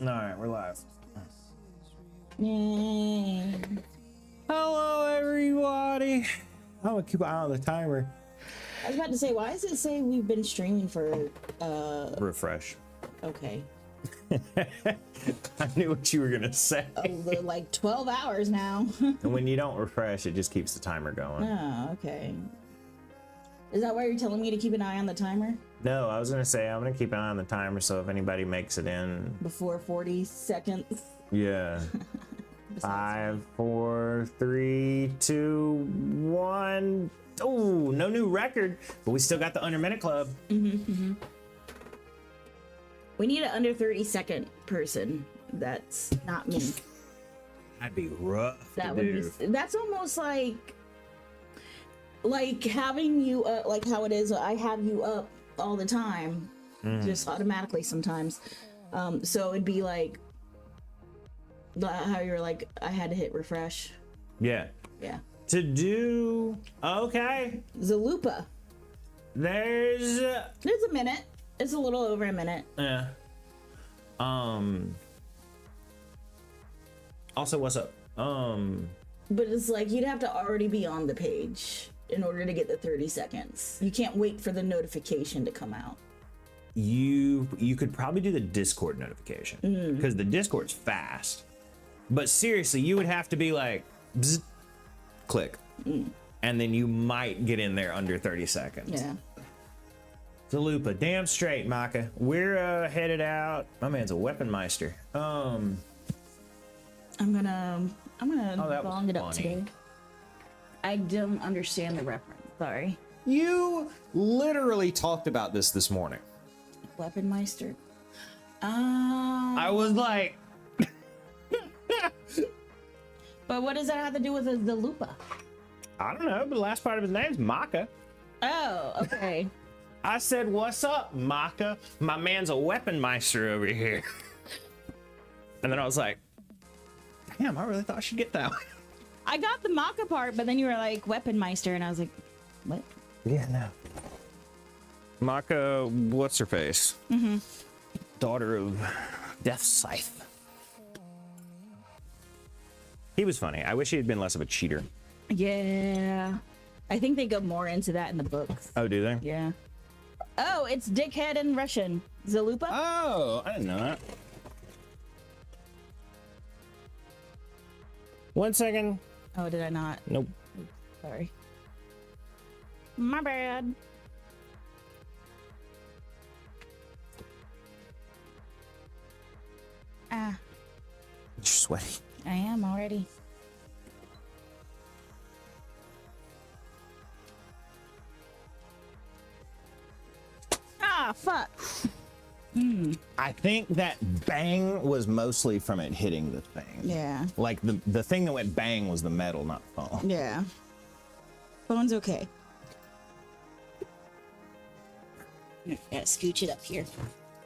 All right, we're live. Yay. Hello, everybody. I'm gonna keep an eye on the timer. I was about to say, why does it say we've been streaming for Refresh. okay. I knew what you were gonna say. Like 12 hours now. And when you don't refresh, it just keeps the timer going. Oh, okay. Is that why you're telling me to keep an eye on the timer? No, I was gonna say I'm gonna keep an eye on the timer, so if anybody makes it in Before 40 seconds. yeah. 5, 4, 3, 2, 1. Oh, no new record, but we still got the under minute club. We need an under 30-second person. That's not me. That'd be rough. That to would do. be. That's almost like having you like how it is. I have you up all the time, just automatically sometimes. So it'd be like how you're like I had to hit refresh. Yeah. Yeah. To do okay. Zalupa. There's a minute. It's a little over a minute. yeah. Also, what's up? But it's like you'd have to already be on the page in order to get the 30 seconds. You can't wait for the notification to come out. You could probably do the Discord notification because the Discord's fast. But seriously, you would have to be like, bzz, click, and then you might get in there under 30 seconds. Yeah. Zalupa, damn straight, Maka. We're headed out. My man's a weapon meister. I'm gonna that bong was it up funny. today. I don't understand the reference. Sorry. You literally talked about this morning. Weaponmeister. I was like, But what does that have to do with the Zalupa? I don't know, but the last part of his name's Maka. Oh, okay. I said, what's up, Maka? My man's a weapon meister over here. And then I was like, damn, I really thought I should get that one. I got the Maka part, but then you were like Weaponmeister, and I was like, what? Yeah, no. Maka, what's her face? Daughter of Death Scythe. He was funny. I wish he had been less of a cheater. Yeah. I think they go more into that in the books. Oh, do they? Yeah. Oh, it's dickhead in Russian. Zalupa? Oh, I didn't know that. 1 second. Oh, did I not? Nope. Sorry. My bad. Ah, You're sweaty. I am already. Ah, fuck. I think that bang was mostly from it hitting the thing. Yeah. Like the thing that went bang was the metal, not the phone. Yeah. Phone's okay. Gotta scooch it up here.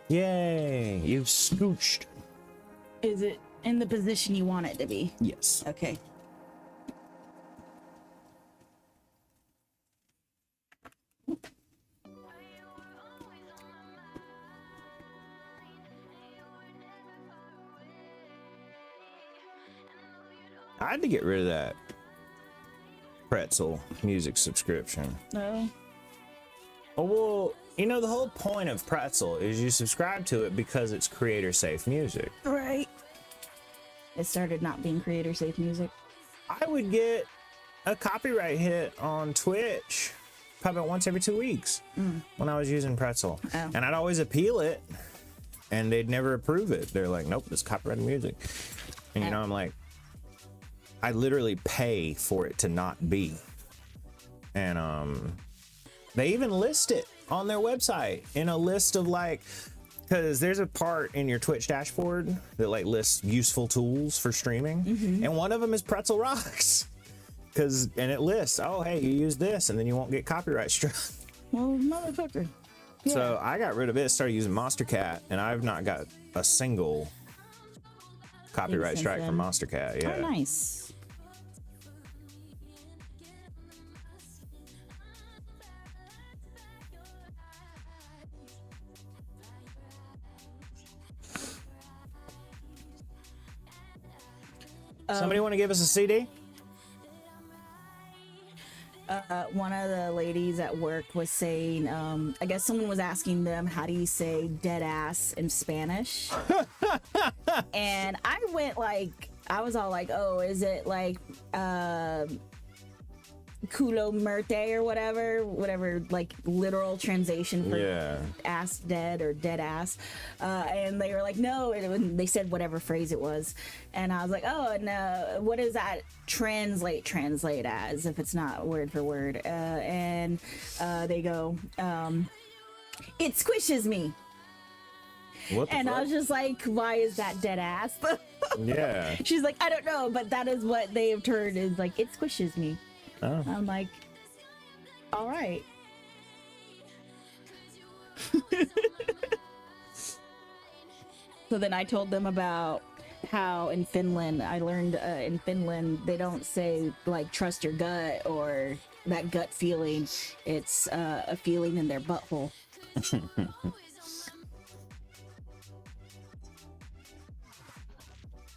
Yay, you've scooched. Is it in the position you want it to be? Yes. Okay. I had to get rid of that pretzel music subscription. No. Oh, well, you know, the whole point of pretzel is you subscribe to it because it's creator safe music. Right. It started not being creator safe music. I would get a copyright hit on Twitch probably about once every 2 weeks when I was using pretzel. Oh. And I'd always appeal it and they'd never approve it. They're like, nope, it's copyrighted music. And you know, I'm like, I literally pay for it to not be. And they even list it on their website in a list of like, because there's a part in your Twitch dashboard that like lists useful tools for streaming, and one of them is Pretzel Rocks. And it lists, oh hey, you use this, and then you won't get copyright struck. Well, motherfucker. Yeah. So I got rid of it, started using Monstercat, and I've not got a single copyright Since strike from then. Monstercat. Yeah. Oh, nice. Somebody want to give us a CD? One of the ladies at work was saying, I guess someone was asking them, how do you say dead ass in Spanish? And I was all like, oh, is it like culo muerte or whatever, like literal translation for ass dead or dead ass. And they were like, no, they said whatever phrase it was. And I was like, oh, no, what does that translate as if it's not word for word? And they go, it squishes me. What the and fuck? I was just like, why is that dead ass? Yeah. She's like, I don't know, but that is what they have heard is like, it squishes me. Oh. I'm like, all right. So then I told them about how in Finland, I learned in Finland, they don't say like trust your gut or that gut feeling. It's a feeling in their butthole.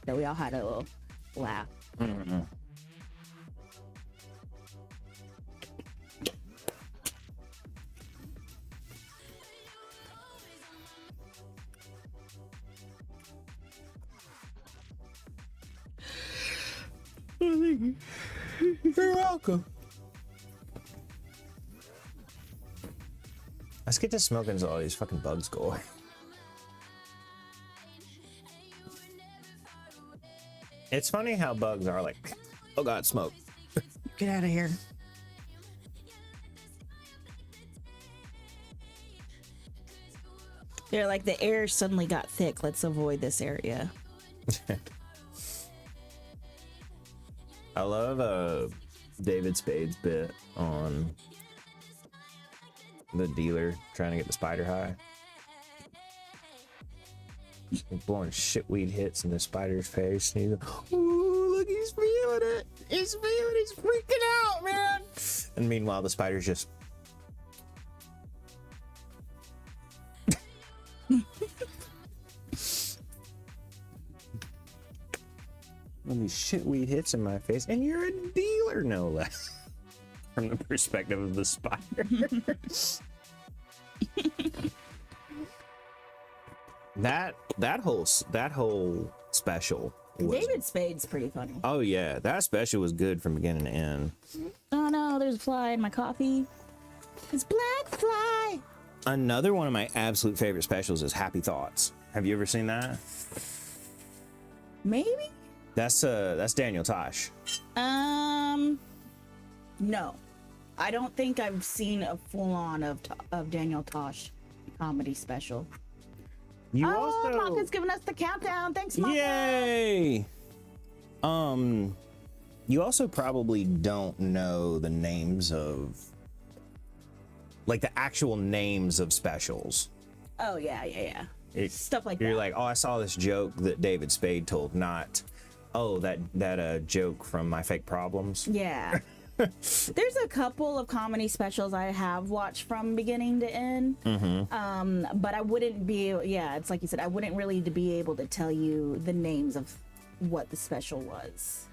So we all had a little laugh. Mm-hmm. You're welcome. Let's get to smoking until all these fucking bugs go away. It's funny how bugs are like, oh god, smoke. Get out of here. They're like, the air suddenly got thick. Let's avoid this area. I love David Spade's bit on the dealer trying to get the spider high. He's blowing shitweed hits in the spider's face. And he's like, ooh, look, he's feeling it. He's freaking out, man. And meanwhile, the spider's just. When these shitweed hits in my face, and you're a dealer, no less. From the perspective of the spider. that whole special was, David Spade's pretty funny. oh yeah, that special was good from beginning to end. Oh no, there's a fly in my coffee. It's black fly. Another one of my absolute favorite specials is Happy Thoughts. Have you ever seen that? Maybe? That's Daniel Tosh. No. I don't think I've seen a full on of Daniel Tosh comedy special. You Maka's giving us the countdown. Thanks, Maka. Yay! You also probably don't know the names of, like, the actual names of specials. Oh yeah. Stuff like You're that. like, oh, I saw this joke that David Spade told, not, oh, that joke from My Fake Problems. Yeah. There's a couple of comedy specials I have watched from beginning to end. Mm-hmm. But I wouldn't be, it's like you said, I wouldn't really be able to tell you the names of what the special was.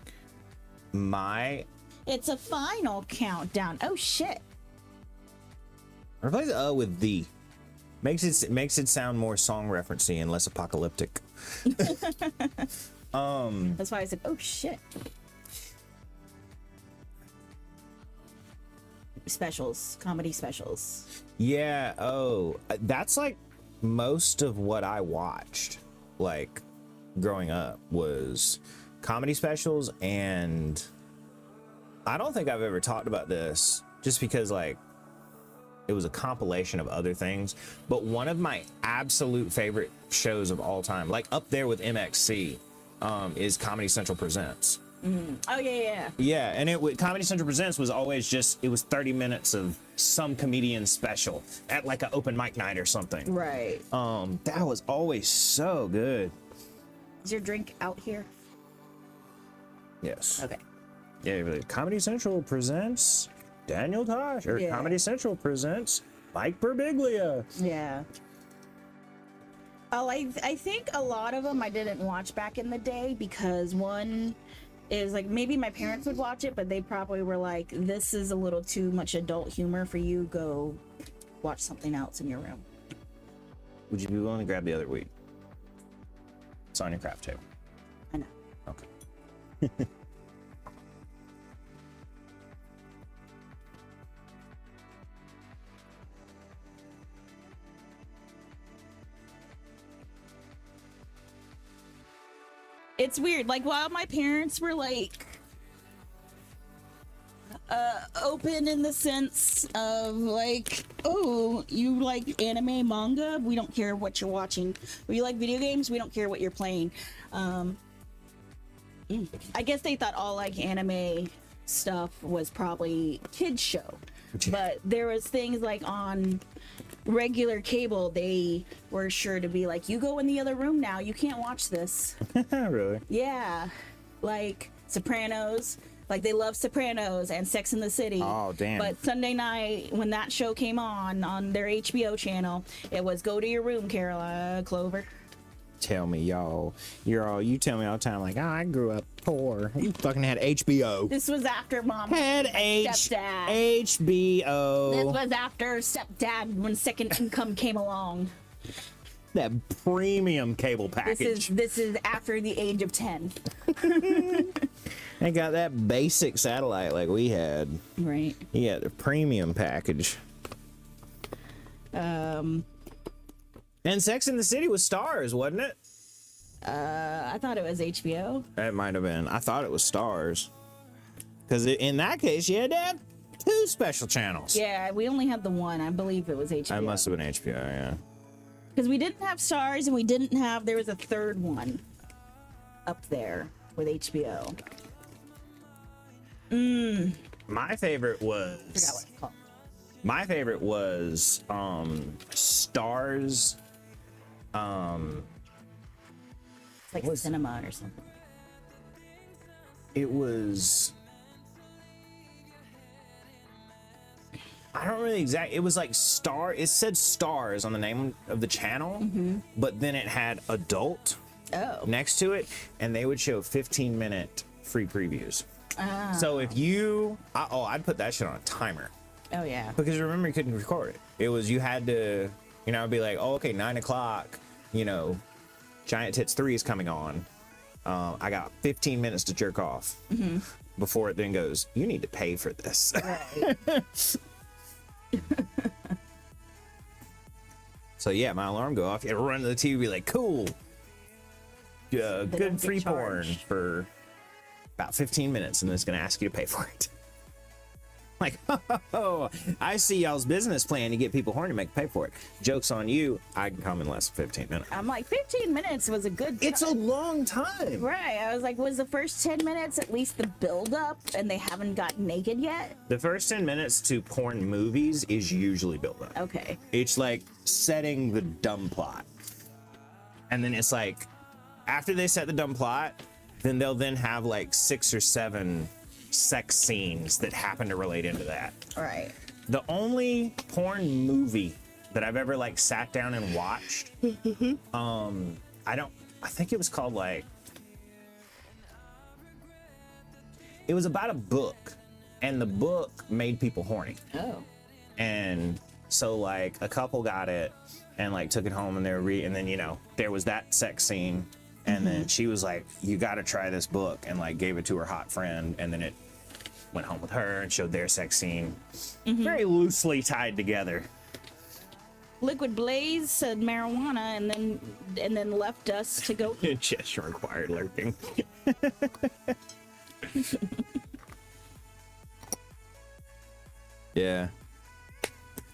It's a final countdown. Oh shit. Replace with the. Makes it sound more song referencey and less apocalyptic. That's why I said, oh shit. Specials, comedy specials. Yeah, that's like most of what I watched, like, growing up was comedy specials, and I don't think I've ever talked about this just because, like, it was a compilation of other things, but one of my absolute favorite shows of all time, like up there with MXC, is Comedy Central Presents. Oh yeah. Yeah, and Comedy Central Presents was always just, it was 30 minutes of some comedian special at like an open mic night or something. Right. That was always so good. Is your drink out here? Yes. Okay. Yeah, like, Comedy Central presents Daniel Tosh, or Comedy Central presents Mike Birbiglia. Yeah. Oh, I think a lot of them I didn't watch back in the day because one, is like maybe my parents would watch it, but they probably were like, "This is a little too much adult humor for you. Go watch something else in your room." Would you be willing to grab the other weed? It's on your craft table. I know. Okay. It's weird. Like while my parents were like open in the sense of like, oh, you like anime, manga, we don't care what you're watching. Or you like video games, we don't care what you're playing. I guess they thought all like anime stuff was probably kids show. But there was things like on regular cable, they were sure to be like, you go in the other room now, you can't watch this. Really? Yeah, like Sopranos, like they love Sopranos and Sex in the City. Oh, damn. But Sunday night when that show came on their HBO channel, it was go to your room, Caroline Clover. Tell me, y'all. You tell me all the time, like, oh, I grew up poor. You fucking had HBO. This was after mom Had stepdad. HBO. This was after stepdad when second income came along. That premium cable package. This is after the age of 10. They got that basic satellite like we had. Right. Yeah, the premium package. And Sex in the City was Stars, wasn't it? I thought it was HBO. It might have been. I thought it was Stars. Because in that case, you had to have 2 special channels. Yeah, we only had the one. I believe it was HBO. I must have been HBO, yeah. Because we didn't have Stars and we didn't have, there was a third one up there with HBO. My favorite was... I forgot what it's called. My favorite was Stars. It's like a cinema or something. It was... I don't really it was like it said Stars on the name of the channel, but then it had adult next to it, and they would show 15-minute free previews. So if I'd put that shit on a timer. Oh, yeah. Because remember, you couldn't record it. It was, you had to, it'd be like, oh, okay, 9 o'clock, Giant Tits 3 is coming on. I got 15 minutes to jerk off before it then goes, you need to pay for this. Right. So yeah, my alarm go off. You run to the TV, be like, cool. Good free porn for about 15 minutes, and then it's going to ask you to pay for it. Like, oh, I see y'all's business plan. You get people horny, make them pay for it. Joke's on you. I can come in less than 15 minutes. I'm like, 15 minutes was a good time. It's a long time. Right. I was like, was the first 10 minutes at least the build up and they haven't gotten naked yet? The first 10 minutes to porn movies is usually build up. Okay. It's like setting the dumb plot. And then it's like, after they set the dumb plot, then they'll then have like 6 or 7 sex scenes that happen to relate into that. Right. The only porn movie that I've ever like sat down and watched, I think it was called like, it was about a book, and the book made people horny. Oh. And so like a couple got it and like took it home, and they were and then there was that sex scene, and then she was like, you got to try this book, and like gave it to her hot friend, and then it went home with her and showed their sex scene. Very loosely tied together. Liquid Blaze said marijuana and then left us to go. Just required lurking. Yeah.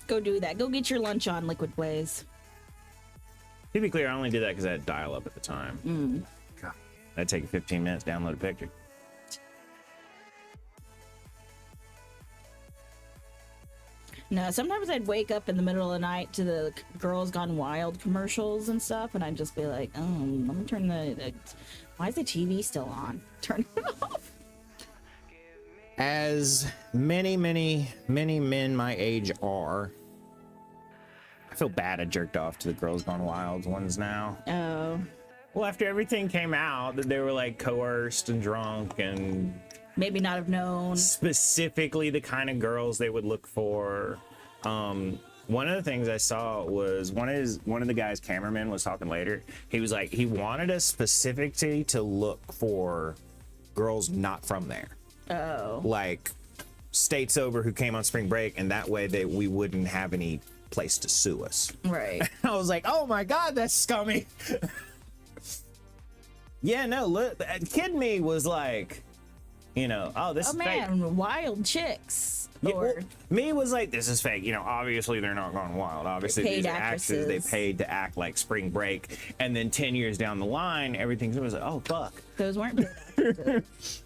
Go do that. Go get your lunch on, Liquid Blaze. To be clear, I only did that because I had dial up at the time. God, that'd take 15 minutes to download a picture. No, sometimes I'd wake up in the middle of the night to the Girls Gone Wild commercials and stuff, and I'd just be like, oh, I'm gonna turn why is the TV still on? Turn it off. As many men my age are, I feel bad I jerked off to the Girls Gone Wild ones now. Oh. Well, after everything came out, that they were like coerced and drunk and Maybe not have known. specifically the kind of girls they would look for. One of the things I saw was one of the guys, cameraman, was talking later. He was like, he wanted us specifically to look for girls not from there. Oh. Like states over who came on spring break, and that way we wouldn't have any place to sue us. Right. I was like, oh my God, that's scummy. Yeah, no, look, kid me was like, you know, oh, this is fake. Wild chicks. Yeah, Or well, me was like, this is fake. You know, obviously they're not going wild. Obviously paid these are actors. They actresses. paid to act like spring break. And then 10 years down the line, everything was like, oh, fuck. those weren't paid actresses.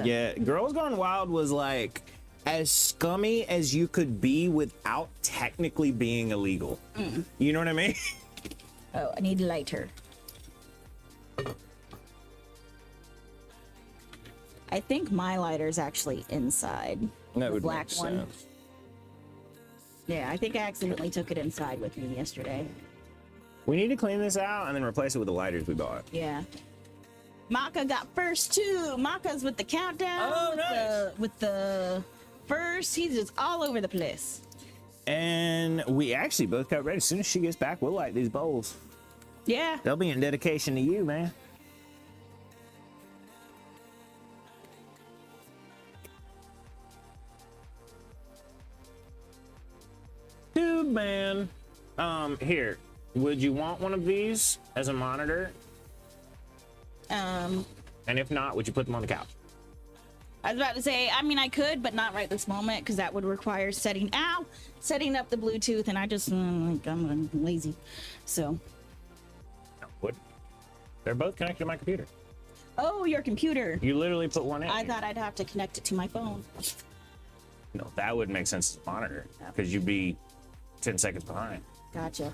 Yeah, Girls Gone Wild was like as scummy as you could be without technically being illegal. You know what I mean? Oh, I need a lighter. I think my lighter's actually inside. That the would black make one. sense. Yeah, I think I accidentally took it inside with me yesterday. We need to clean this out and then replace it with the lighters we bought. Yeah. Maka got first too. Maka's with the countdown. Oh, nice. With the first, he's just all over the place. And we actually both got ready. As soon as she gets back, we'll light these bowls. Yeah. They'll be in dedication to you, man. Dude, man. Here. Would you want one of these as a monitor? And if not, would you put them on the couch? I was about to say, I mean, I could, but not right this moment, because that would require setting up the Bluetooth, and I just, I'm lazy. So. No, would. They're both connected to my computer. Oh, your computer. You literally put one in. I thought I'd have to connect it to my phone. No, that would make sense as a monitor, because you'd be 10 seconds behind. Gotcha.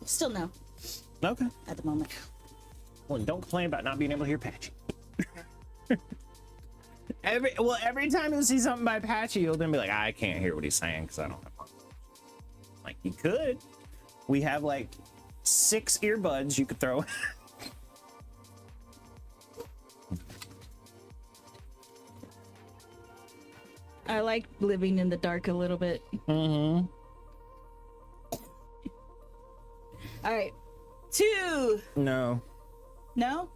Still no, Okay. at the moment. Well, don't complain about not being able to hear Patchy. Every time you'll see something by Patchy, you'll then be like, I can't hear what he's saying because I don't have one. Like, you could. We have like 6 earbuds you could throw. I like living in the dark a little bit. Mm-hmm. All right, 2. No. No?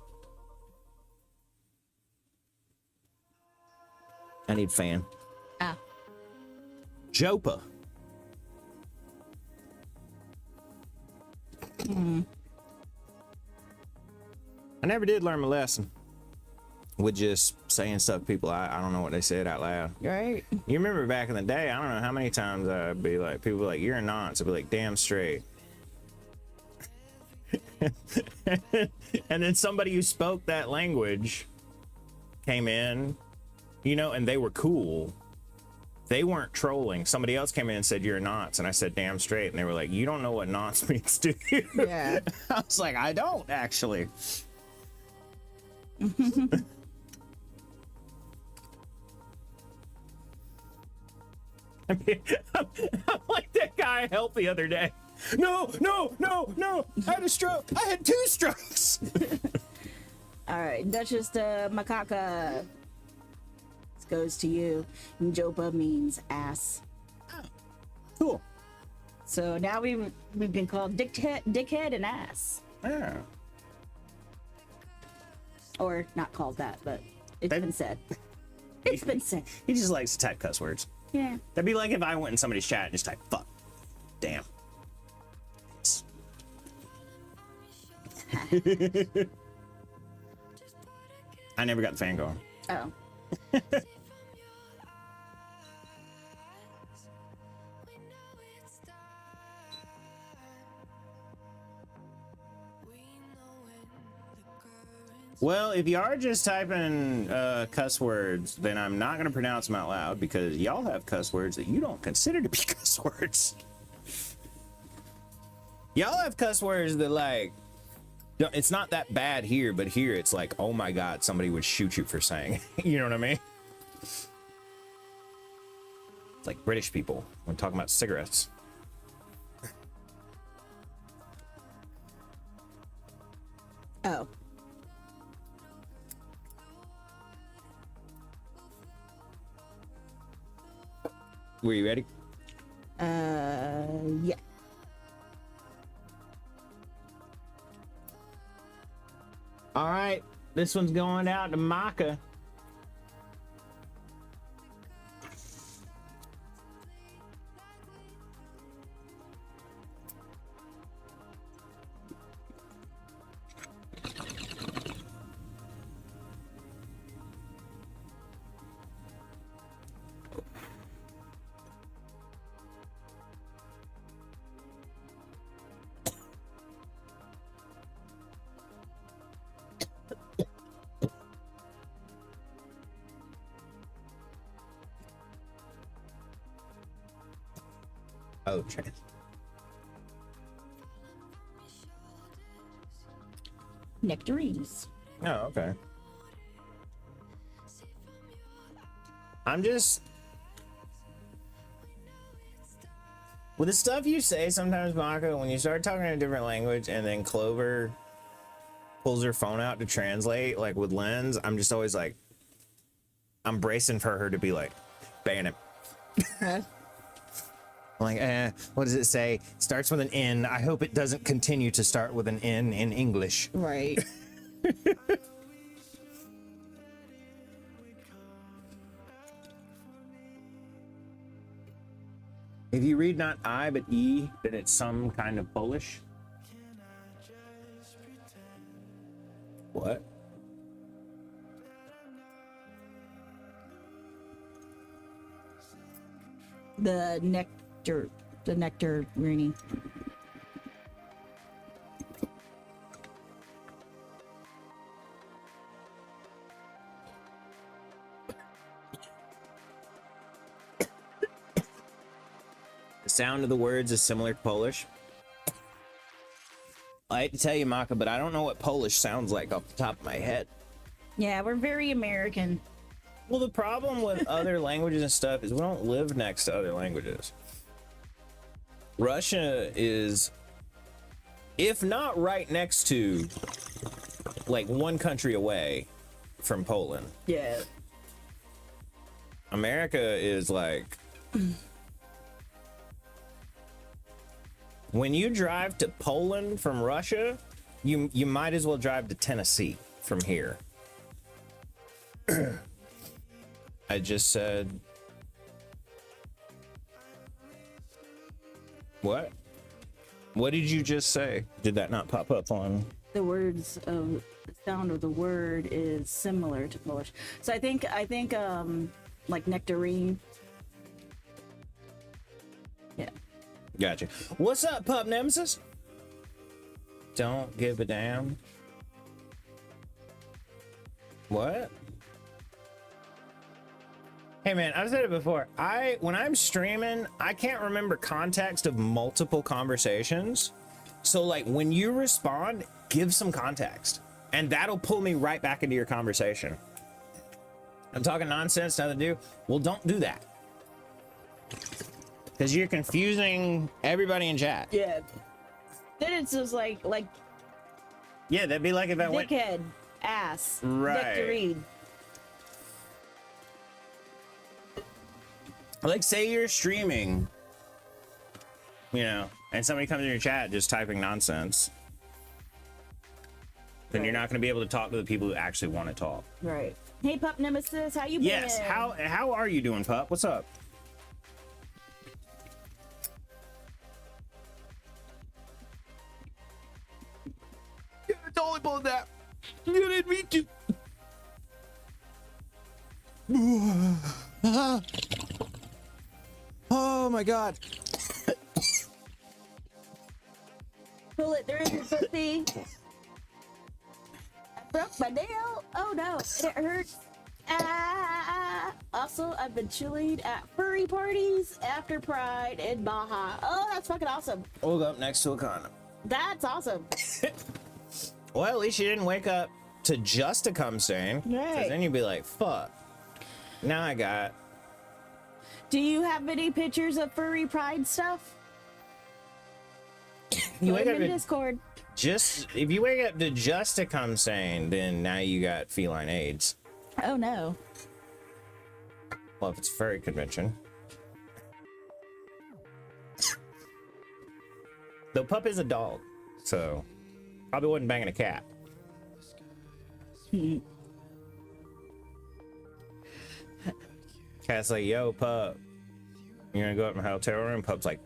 I need fan. Ah. Jopa. I never did learn my lesson with just saying stuff to people. I don't know what they said out loud. Right. You remember back in the day, I don't know how many times I'd be like, people were like, you're a nonce. I'd be like, damn straight. And then somebody who spoke that language came in, you know, and they were cool. They weren't trolling. Somebody else came in and said, you're a nonce. And I said, damn straight. And they were like, you don't know what nonce means, do you? Yeah. I was like, I don't actually. I mean, I'm like that guy I helped the other day. No. I had a stroke. I had 2 strokes. All right, Duchess Macaca. This goes to you. Jopa means ass. Cool. So now we've been called dickhead and ass. Yeah. Or not called that, but it's been said. It's been said. He just likes to type cuss words. Yeah. That'd be like if I went in somebody's chat and just typed fuck. Damn. I never got the fan going. Oh. Well, if you are just typing cuss words, then I'm not going to pronounce them out loud because y'all have cuss words that you don't consider to be cuss words. Y'all have cuss words that, like, it's not that bad here, but here it's like, oh my God, somebody would shoot you for saying it. You know what I mean? It's like British people when talking about cigarettes. Oh. Were you ready? Yeah. All right, this one's going out to Maka. Oh, trans. Nectarines. Oh, okay. I'm just with the stuff you say sometimes, Maka, when you start talking in a different language and then Clover pulls her phone out to translate, like with Lens, I'm just always like, I'm bracing for her to be like, ban him. Like, what does it say? Starts with an N. I hope it doesn't continue to start with an N in English. Right. If you read not I but E, then it's some kind of Polish. What? The nectarine. The sound of the words is similar to Polish. I hate to tell you, Maka, but I don't know what Polish sounds like off the top of my head. Yeah, we're very American. Well, the problem with other languages and stuff is we don't live next to other languages. Russia is, if not right next to, like one country away from Poland. Yeah. America is like, when you drive to Poland from Russia, you might as well drive to Tennessee from here. I just said, what? What did you just say? Did that not pop up on? The words of the sound of the word is similar to Polish. So I think like nectarine. Yeah. Gotcha. What's up, Pup Nemesis? Don't give a damn. What? Hey man, I've said it before. When I'm streaming, I can't remember context of multiple conversations. So like when you respond, give some context. And that'll pull me right back into your conversation. I'm talking nonsense, nothing to do. Well, don't do that. Because you're confusing everybody in chat. Yeah. Then it's just like Yeah, that'd be like if I went dickhead, ass, Right. nectarine. like say you're streaming, you know, and somebody comes in your chat just typing nonsense. Then you're not going to be able to talk to the people who actually want to talk. Right. Hey, Pup Nemesis, how you been? Yes. How are you doing, Pup? What's up? Yeah, it's all about that. You didn't mean to. Oh my God. Pull it through your pussy. I broke my nail. Oh no, it hurts. Ah. Also, I've been chilling at furry parties after Pride in Baja. Oh, that's fucking awesome. Woke up next to a condom. That's awesome. Well, at least you didn't wake up to just a cum stain. Right. Because then you'd be like, fuck. Now I got. Do you have any pictures of furry pride stuff? You Put wake them up in to Discord. just if you wake up to just to come sane, then now you got feline AIDS. Oh no. Well, if it's a furry convention. The pup is a dog, so probably wasn't banging a cat. Cat's like, yo, pup, you gonna go up in my hotel room? Pup's like,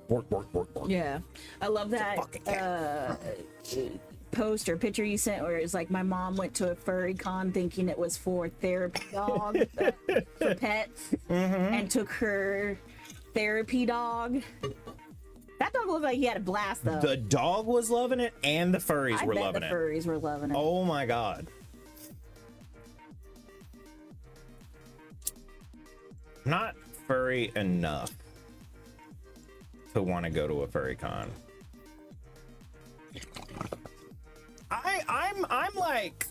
work, work, work, work. Yeah, I love that fucking cat. post or picture you sent where it's like my mom went to a furry con thinking it was for therapy dog for pets and took her therapy dog. That dog looked like he had a blast though. The dog was loving it, and the furries I were bet loving the it. furries were loving it. Oh my god. Not furry enough to want to go to a furry con. I'm like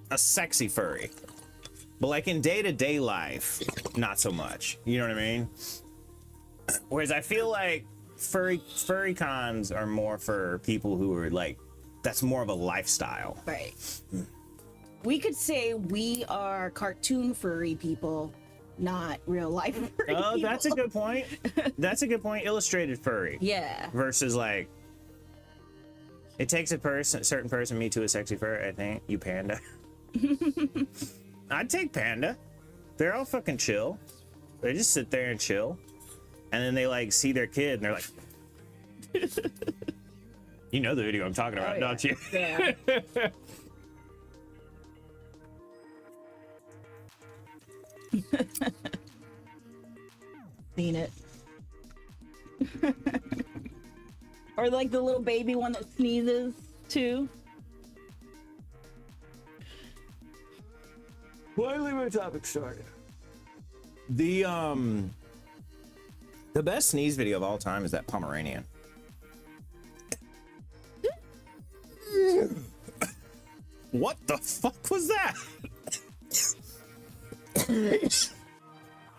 a sexy furry, but like in day-to-day life, not so much. You know what I mean? Whereas I feel like furry cons are more for people who are like, that's more of a lifestyle. Right. We could say we are cartoon furry people, not real life furry Oh, people. that's a good point. That's a good point. Illustrated furry. Yeah. Versus like, it takes a certain person, me to a sexy fur. I think you panda. I'd take panda. They're all fucking chill. They just sit there and chill, and then they like see their kid, and they're like, you know the video I'm talking about, yeah. don't you? Yeah. Seen it. Or like the little baby one that sneezes too. Why leave my topic started? The best sneeze video of all time is that Pomeranian. What the fuck was that?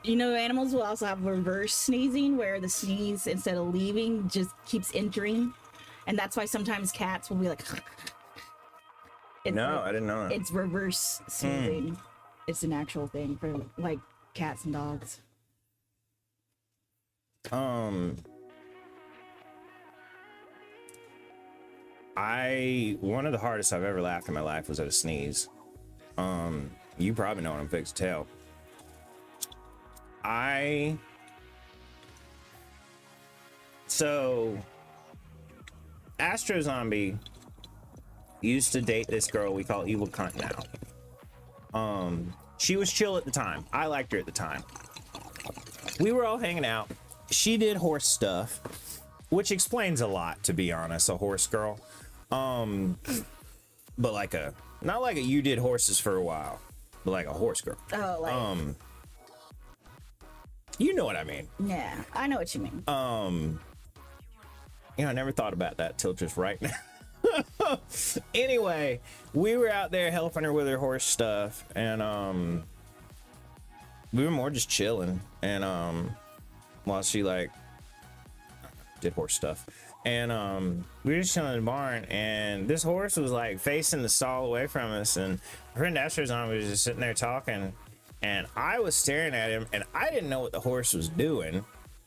You know, animals will also have reverse sneezing where the sneeze, instead of leaving, just keeps entering. And that's why sometimes cats will be like, it's No, like- I didn't know that. it's reverse sneezing. It's an actual thing for like cats and dogs. One of the hardest I've ever laughed in my life was at a sneeze. You probably know what I'm fixing to tell. So Astro Zombie used to date this girl we call Evil Cunt now. She was chill at the time. I liked her at the time. We were all hanging out. She did horse stuff, which explains a lot, to be honest, a horse girl. But like not like you did horses for a while, but like a horse girl. Oh, like, You know what I mean. yeah, I know what you mean. You know, I never thought about that till just right now. Anyway, we were out there helping her with her horse stuff, and we were more just chilling, and while she like did horse stuff, and we were just chilling in the barn, and this horse was like facing the stall away from us, and my friend Astro's on was just sitting there talking, and I was staring at him, and I didn't know what the horse was doing.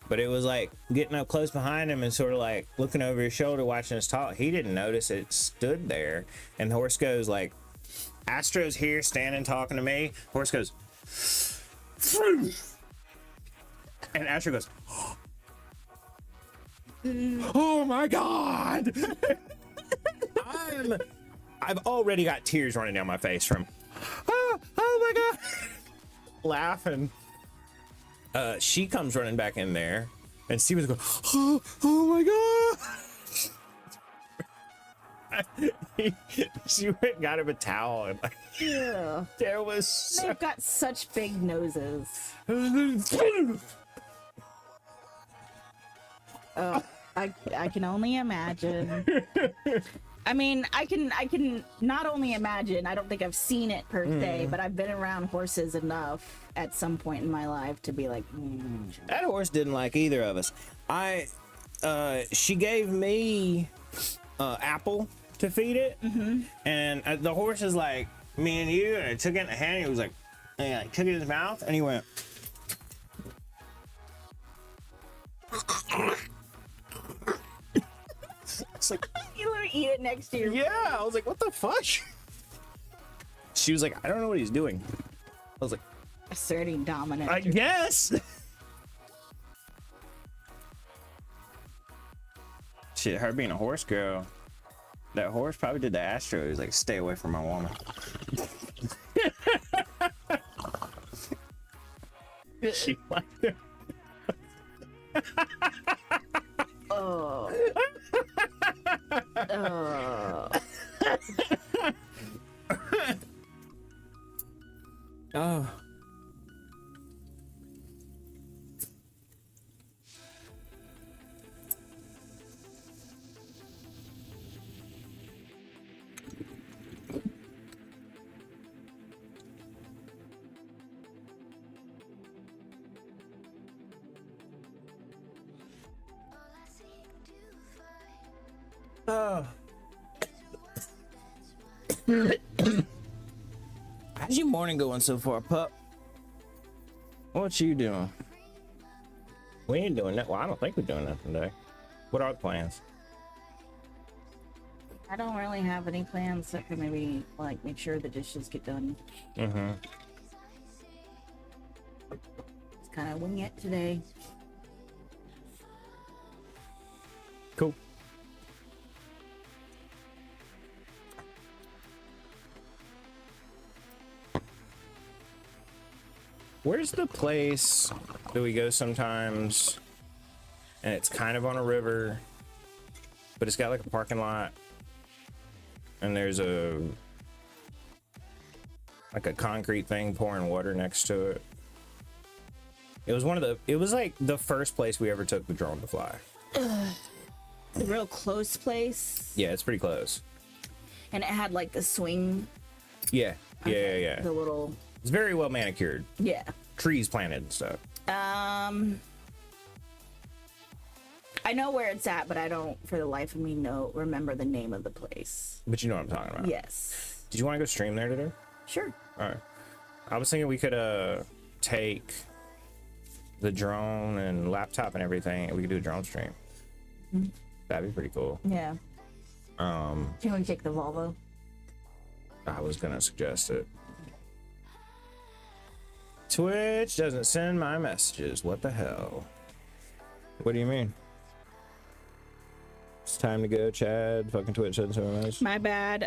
But it was like getting up close behind him and sort of like looking over his shoulder, watching us talk. He didn't notice it stood there. And the horse goes like, Astro's here standing talking to me. Horse goes, and Astro goes, oh my God. I've already got tears running down my face from, oh my God, laughing. She comes running back in there, and Steven's going, oh my God. She went and got him a towel, and like, Yeah. there was They've got such big noses. Oh, I can only imagine. I mean, I can not only imagine. I don't think I've seen it per se, but I've been around horses enough at some point in my life to be like, That horse didn't like either of us. She gave me apple to feed it, and the horse is like me and you, and I took it in the hand. And he was like, and he like took it in his mouth, and he went. It's like, you let me eat it next to you. yeah. I was like, what the fuck? She was like, I don't know what he's doing. I was like, Asserting dominance. I guess. Shit, her being a horse girl. That horse probably did the Astro. He was like, stay away from my woman. She liked it. Oh. Oh. Oh. Oh. How's your morning going so far, pup? What you doing? We ain't doing that. Well, I don't think we're doing nothing today. What are the plans? I don't really have any plans except for maybe like make sure the dishes get done. Mm-hmm. It's kind of wing it today. Cool. Where's the place that we go sometimes, and it's kind of on a river, but it's got like a parking lot, and there's like a concrete thing pouring water next to it. It was like the first place we ever took the drone to fly. It's a real close place. Yeah, it's pretty close. And it had like the swing. Yeah, yeah. The little. It's very well manicured. Yeah. Trees planted and stuff. I know where it's at, but I don't, for the life of me, remember the name of the place. But you know what I'm talking about. Yes. Did you want to go stream there today? Sure. All right. I was thinking we could take the drone and laptop and everything, and we could do a drone stream. Mm-hmm. That'd be pretty cool. Yeah. Can we take the Volvo? I was gonna suggest it. Twitch doesn't send my messages. What the hell? What do you mean? It's time to go, Chad. Fucking Twitch doesn't send my messages. My bad.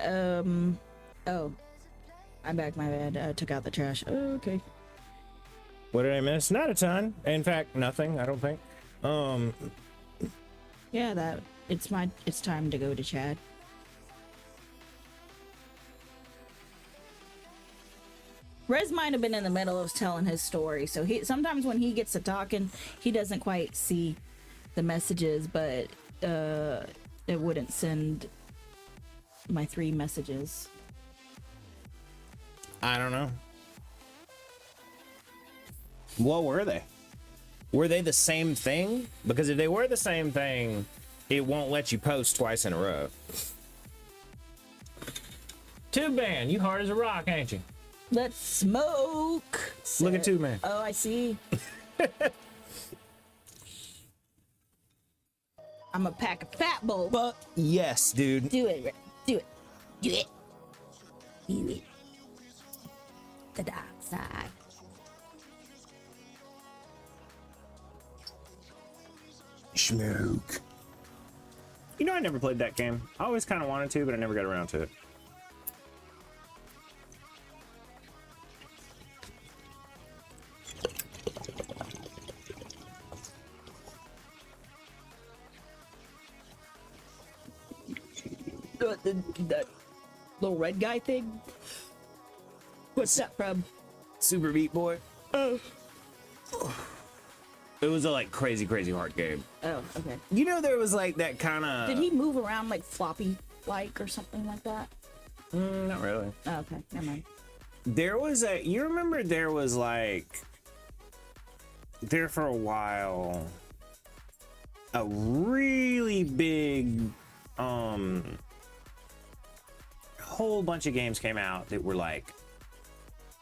Oh. I'm back. My bad. Took out the trash. Oh, okay. What did I miss? Not a ton. In fact, nothing. I don't think. Yeah, it's time to go to Chad. Rez might have been in the middle of telling his story, so sometimes when he gets to talking, he doesn't quite see the messages, but it wouldn't send my 3 messages. I don't know. What were they? Were they the same thing? Because if they were the same thing, it won't let you post twice in a row. Tube Man, you hard as a rock, ain't you? Let's smoke. Look at Tube Man. Oh, I see. I'm a pack of fat bowl. But yes, dude. Do it, Rick. Do it. Do it. Do it. The dark side. Smoke. You know, I never played that game. I always kind of wanted to, but I never got around to it. That little red guy thing? What's that from? Super Meat Boy. Oh. It was a crazy hard game. Oh, okay. You know, there was like that kind of. Did he move around like floppy? like or something like that? Not really. Oh, okay, never mind. There was you remember there was like, there for a while, a really big, whole bunch of games came out that were like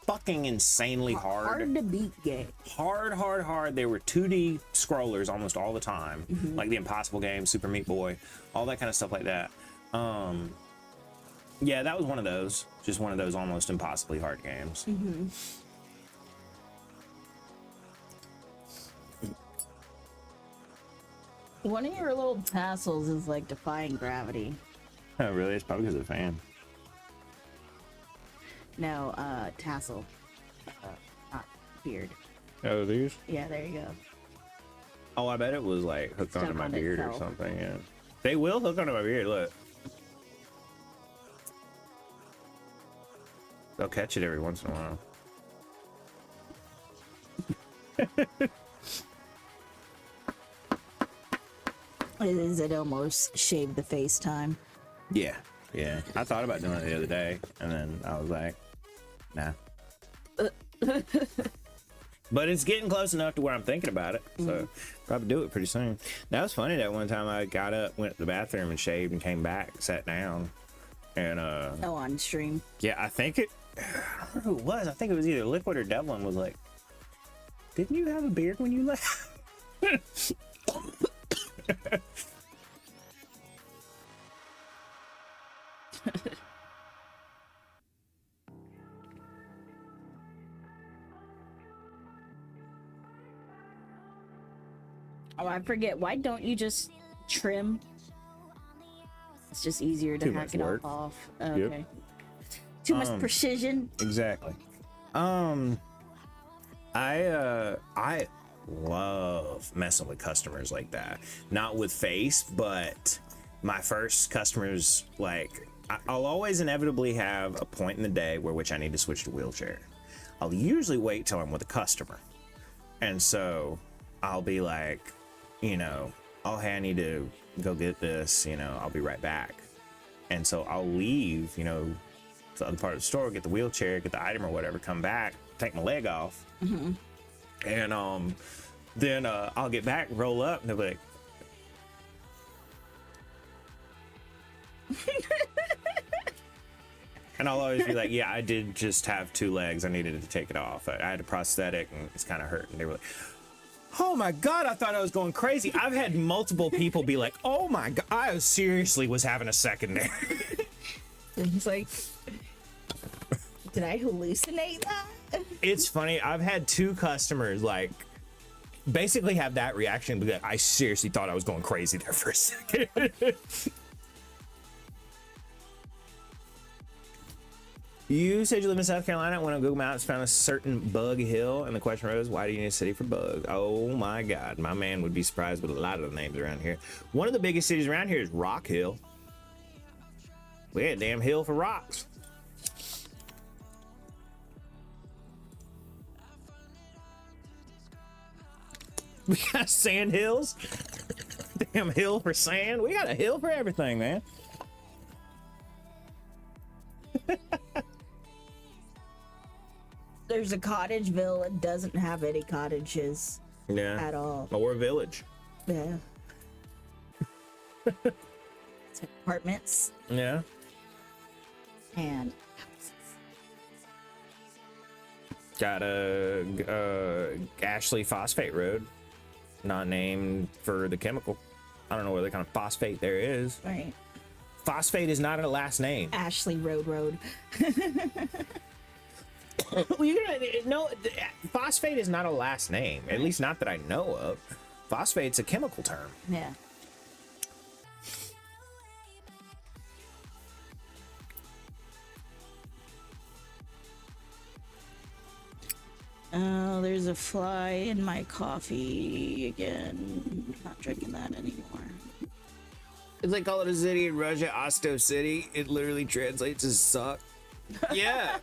fucking insanely hard. Hard to beat game. Hard. They were 2D scrollers almost all the time. Like the Impossible games, Super Meat Boy, all that kind of stuff like that. Yeah, that was one of those. Just one of those almost impossibly hard games. One of your little tassels is like defying gravity. Oh, really? It's probably because of the fan. No, tassel. Not beard. Oh, these? Yeah, there you go. Oh, I bet it was like hooked Stuck onto my on beard or itself. something. Yeah, they will hook onto my beard. Look, they'll catch it every once in a while. Is it almost shave the face time? Yeah. I thought about doing it the other day, and then I was like, nah. But it's getting close enough to where I'm thinking about it, so probably do it pretty soon. That was funny. That one time I got up, went to the bathroom, and shaved, and came back, sat down, and Oh, on stream. yeah, I think it. I don't remember who it was. I think it was either Liquid or Devlin was like, "Didn't you have a beard when you left?" Oh, I forget. Why don't you just trim? It's just easier to Too hack much it work. off. Okay. Too much precision. Exactly. I love messing with customers like that. Not with face, but my first customers, like, I'll always inevitably have a point in the day where which I need to switch to wheelchair. I'll usually wait till I'm with a customer. And so I'll be like, you know, oh, hey, I need to go get this, you know, I'll be right back. And so I'll leave, you know, to the other part of the store, get the wheelchair, get the item or whatever, come back, take my leg off. And then I'll get back, roll up, and they'll be like, and I'll always be like, yeah, I did just have 2 legs. I needed to take it off. I had a prosthetic and it's kind of hurt. And they were like, oh my God, I thought I was going crazy. I've had multiple people be like, oh my God, I seriously was having a secondary. It's like, did I hallucinate that? It's funny. I've had 2 customers like basically have that reaction. Be like, I seriously thought I was going crazy there for a second. You said you live in South Carolina. When on Google Maps found a certain bug hill, and the question was, why do you need a city for bug? Oh my God, my man would be surprised with a lot of the names around here. One of the biggest cities around here is Rock Hill. We had a damn hill for rocks. We got sand hills. Damn hill for sand. We got a hill for everything, man. There's a Cottageville that doesn't have any cottages Yeah. at all. Or a village. Yeah. It's apartments Yeah. and houses. Got a Ashley Phosphate Road, not named for the chemical. I don't know what kind of phosphate there is. Right. Phosphate is not a last name. Ashley Road. Well, you're gonna no. Phosphate is not a last name. At least not that I know of. Phosphate's a chemical term. Yeah. Oh, there's a fly in my coffee again. Not drinking that anymore. It's like call it a city in Russia, Osto City. It literally translates as suck. Yeah.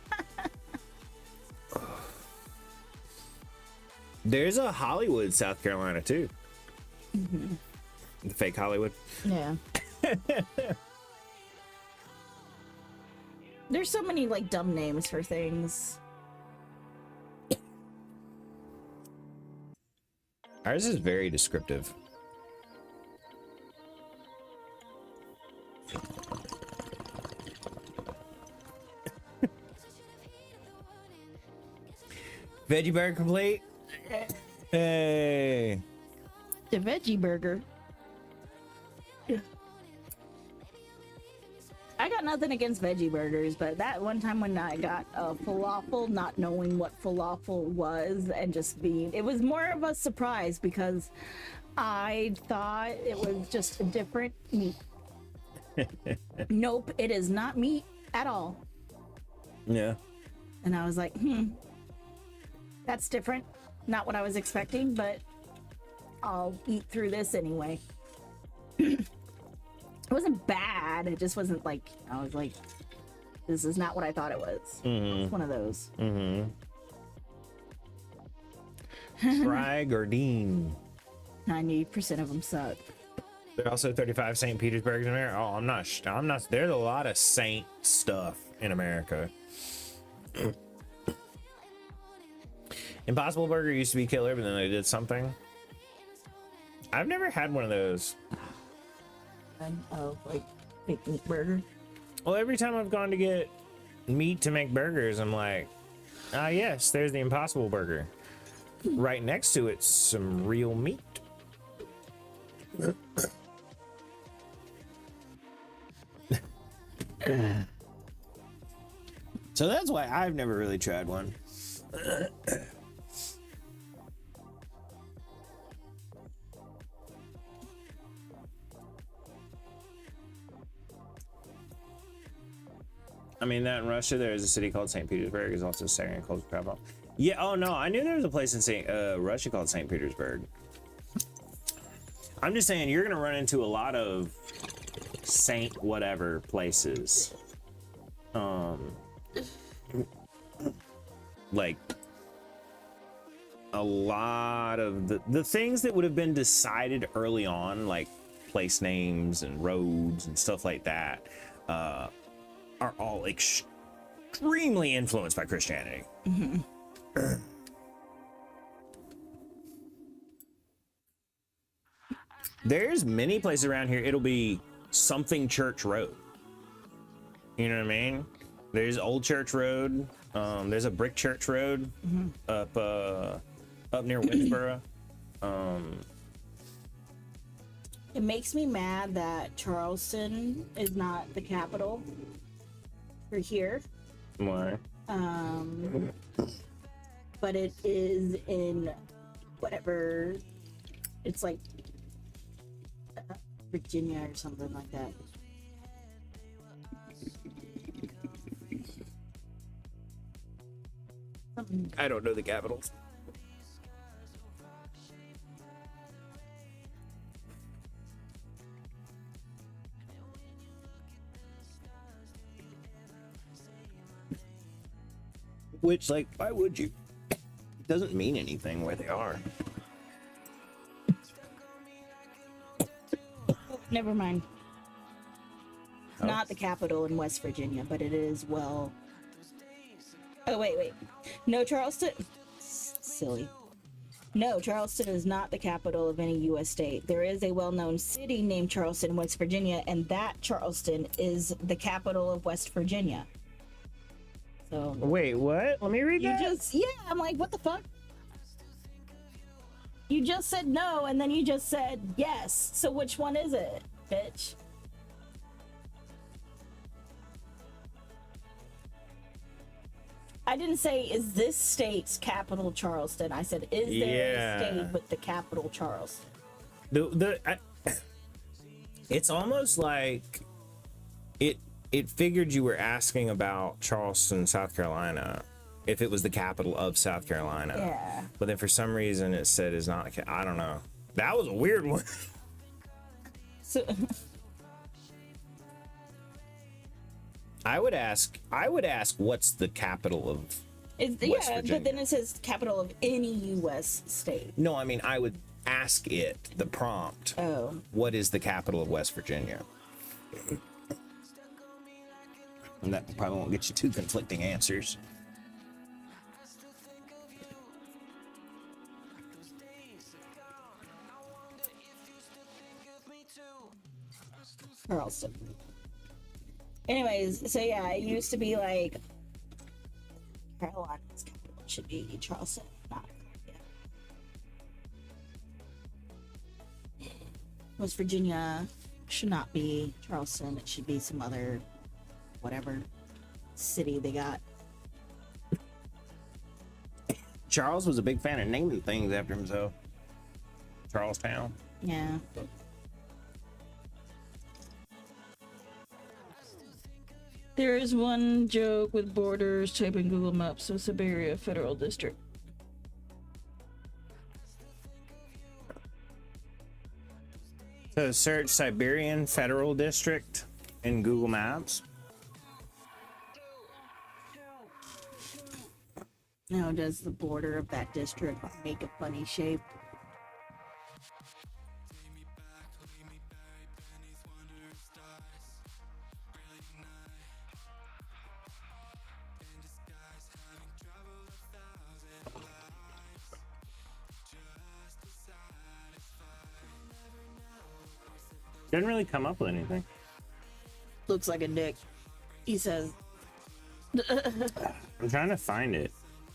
There's a Hollywood, South Carolina, too. The fake Hollywood. Yeah. There's so many like dumb names for things. Ours is very descriptive. Veggie burger complete. Hey. The veggie burger. I got nothing against veggie burgers, but that one time when I got a falafel, not knowing what falafel was, and just being, it was more of a surprise because I thought it was just a different meat. Nope, it is not meat at all. Yeah. And I was like, that's different. Not what I was expecting, but I'll eat through this anyway. It wasn't bad. It just wasn't like, I was like, this is not what I thought it was. It's one of those. Try Gardine. 90% of them suck. There are also 35 St. Petersburgs in America. Oh, I'm not. There's a lot of Saint stuff in America. Impossible Burger used to be killer, but then they did something. I've never had one of those. Oh, like big meat burger. Well, every time I've gone to get meat to make burgers, I'm like, ah, yes, there's the Impossible Burger. Right next to it's some real meat. So that's why I've never really tried one. I mean, that in Russia, there is a city called St. Petersburg. Is also second cultural capital. Yeah. Oh no, I knew there was a place in Russia called St. Petersburg. I'm just saying, you're gonna run into a lot of Saint whatever places. Like a lot of the things that would have been decided early on, like place names and roads and stuff like that, are all extremely influenced by Christianity. There's many places around here, it'll be something Church Road. You know what I mean? There's Old Church Road. There's a Brick Church Road up near Winnsboro. It makes me mad that Charleston is not the capital for here. Why? But it is in whatever, it's like Virginia or something like that. I don't know the capitals. Which, like, why would you? It doesn't mean anything where they are. Never mind. It's Oh. not the capital in West Virginia, but it is well. Oh, wait. No, Charleston. Silly. No, Charleston is not the capital of any U.S. state. There is a well-known city named Charleston, West Virginia, and that Charleston is the capital of West Virginia. So. Wait, what? Let me read that. Yeah, I'm like, what the fuck? You just said no, and then you just said yes. So which one is it, bitch? I didn't say, is this state's capital Charleston? I said, is there a state with the capital Charleston? It's almost like it figured you were asking about Charleston, South Carolina, if it was the capital of South Carolina. Yeah. But then for some reason it said it's not. I don't know. That was a weird one. So. I would ask what's the capital of West Virginia? But then it says capital of any U.S. state. No, I mean, I would ask it, the prompt. Oh. What is the capital of West Virginia? And that probably won't get you two conflicting answers. Charleston. Anyways, so yeah, it used to be like Carolina's capital should be Charleston, not Columbia. West Virginia should not be Charleston. It should be some other whatever city they got. Charles was a big fan of naming things after himself. Charlestown. Yeah. There is one joke with borders. Type in Google Maps, so Siberia Federal District. So search Siberian Federal District in Google Maps. Now, does the border of that district make a funny shape? Didn't really come up with anything. Looks like a dick, he says. I'm trying to find it.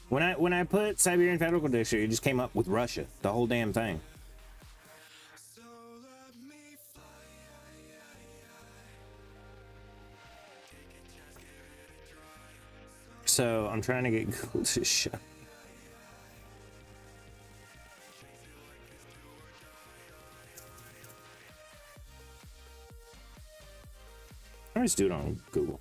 When I put Siberian Federal District, it just came up with Russia, the whole damn thing. So I'm trying to get Google to show. I just do it on Google.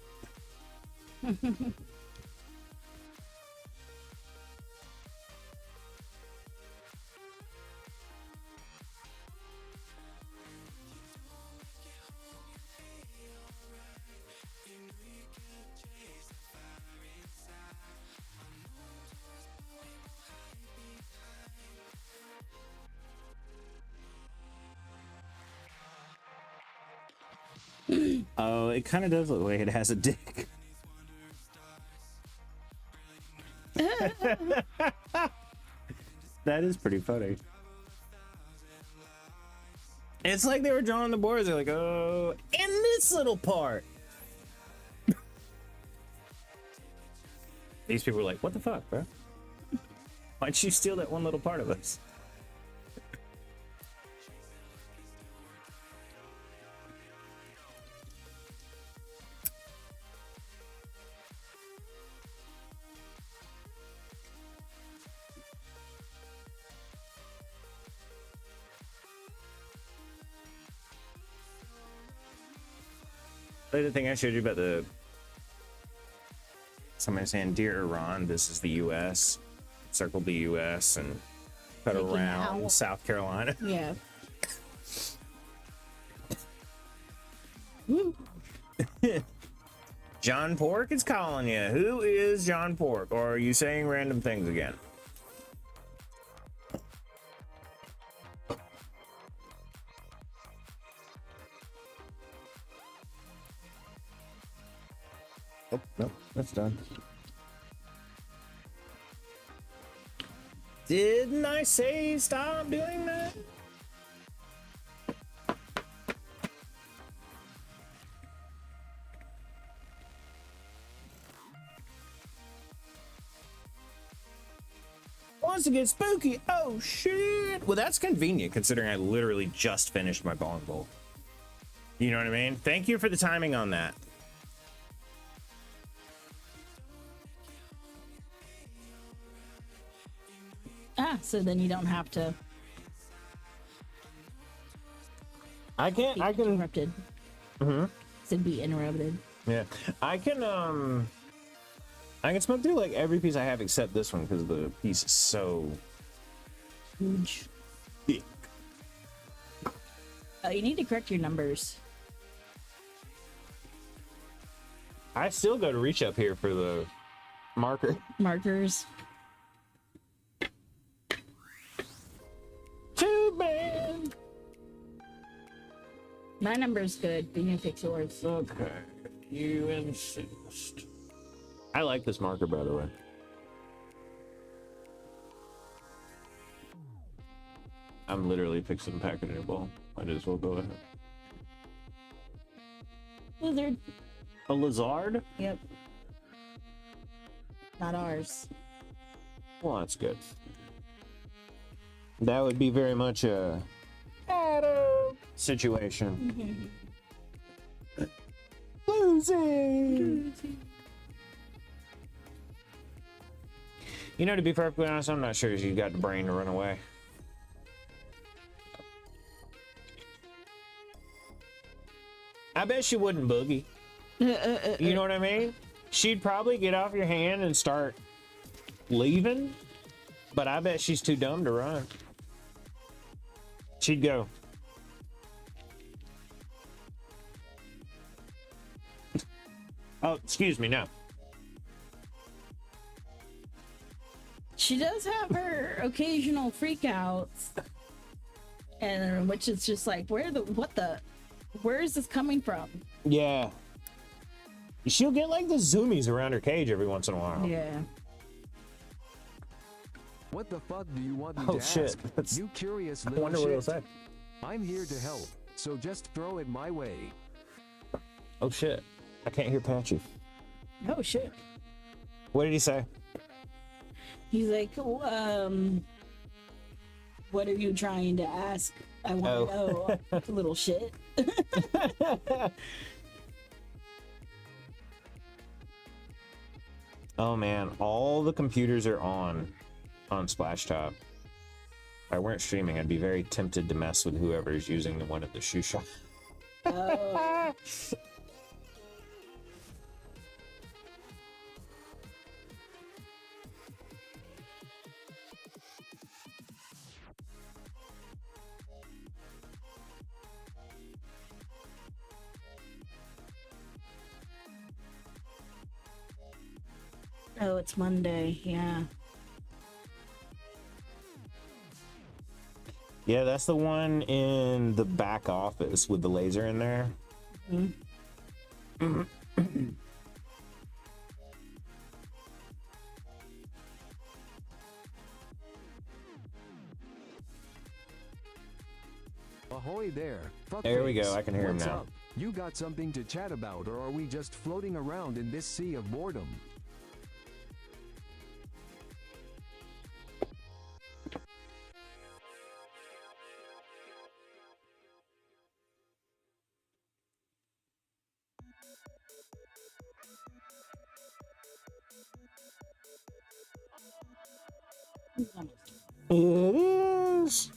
Oh, it kind of does look like it has a dick. That is pretty funny. It's like they were drawing the borders. They're like, oh, and this little part. These people were like, what the fuck, bro? Why'd you steal that one little part of us? Like the thing I showed you about the somebody saying, "Dear Iran, this is the U.S." Circled the U.S. and cut Taking around out. South Carolina. Yeah. John Pork is calling you. Who is John Pork? Or are you saying random things again? Oh, no, that's done. Didn't I say stop doing that? Wants to get spooky. Oh shit. Well, that's convenient considering I literally just finished my bong bowl. You know what I mean? Thank you for the timing on that. So then you don't have to I can interrupted. To be interrupted. Yeah. I can smoke through like every piece I have except this one because the piece is so Huge. thick. You need to correct your numbers. I still go to reach up here for the marker. Markers. Too bad. My number's good, but you can fix yours. Okay. You insist. I like this marker, by the way. I'm literally fixing to pack it in a bowl. Might as well go ahead. Lizard. A lizard? Yep. Not ours. Well, that's good. That would be very much a situation. Losing. You know, to be perfectly honest, I'm not sure if you got the brain to run away. I bet she wouldn't boogie. You know what I mean? She'd probably get off your hand and start leaving, but I bet she's too dumb to run. She'd go. Oh, excuse me, no. She does have her occasional freakouts, and which is just like, where is this coming from? Yeah. She'll get like the zoomies around her cage every once in a while. Yeah. What the fuck do you want me Oh, to shit. ask? You curious I little wonder what shit. it'll say. I'm here to help, so just throw it my way. Oh shit. I can't hear Patchy. Oh shit. What did he say? He's like, what are you trying to ask? I want to know, little shit. Oh man, all the computers are on Splashtop. If I weren't streaming, I'd be very tempted to mess with whoever is using the one at the shoe shop. Oh. Oh, it's Monday. Yeah. Yeah, that's the one in the back office with the laser in there. Mm-hmm. Ahoy there. Fuck There we face. go, I can hear him What's now. Up? You got something to chat about, or are we just floating around in this sea of boredom? It is.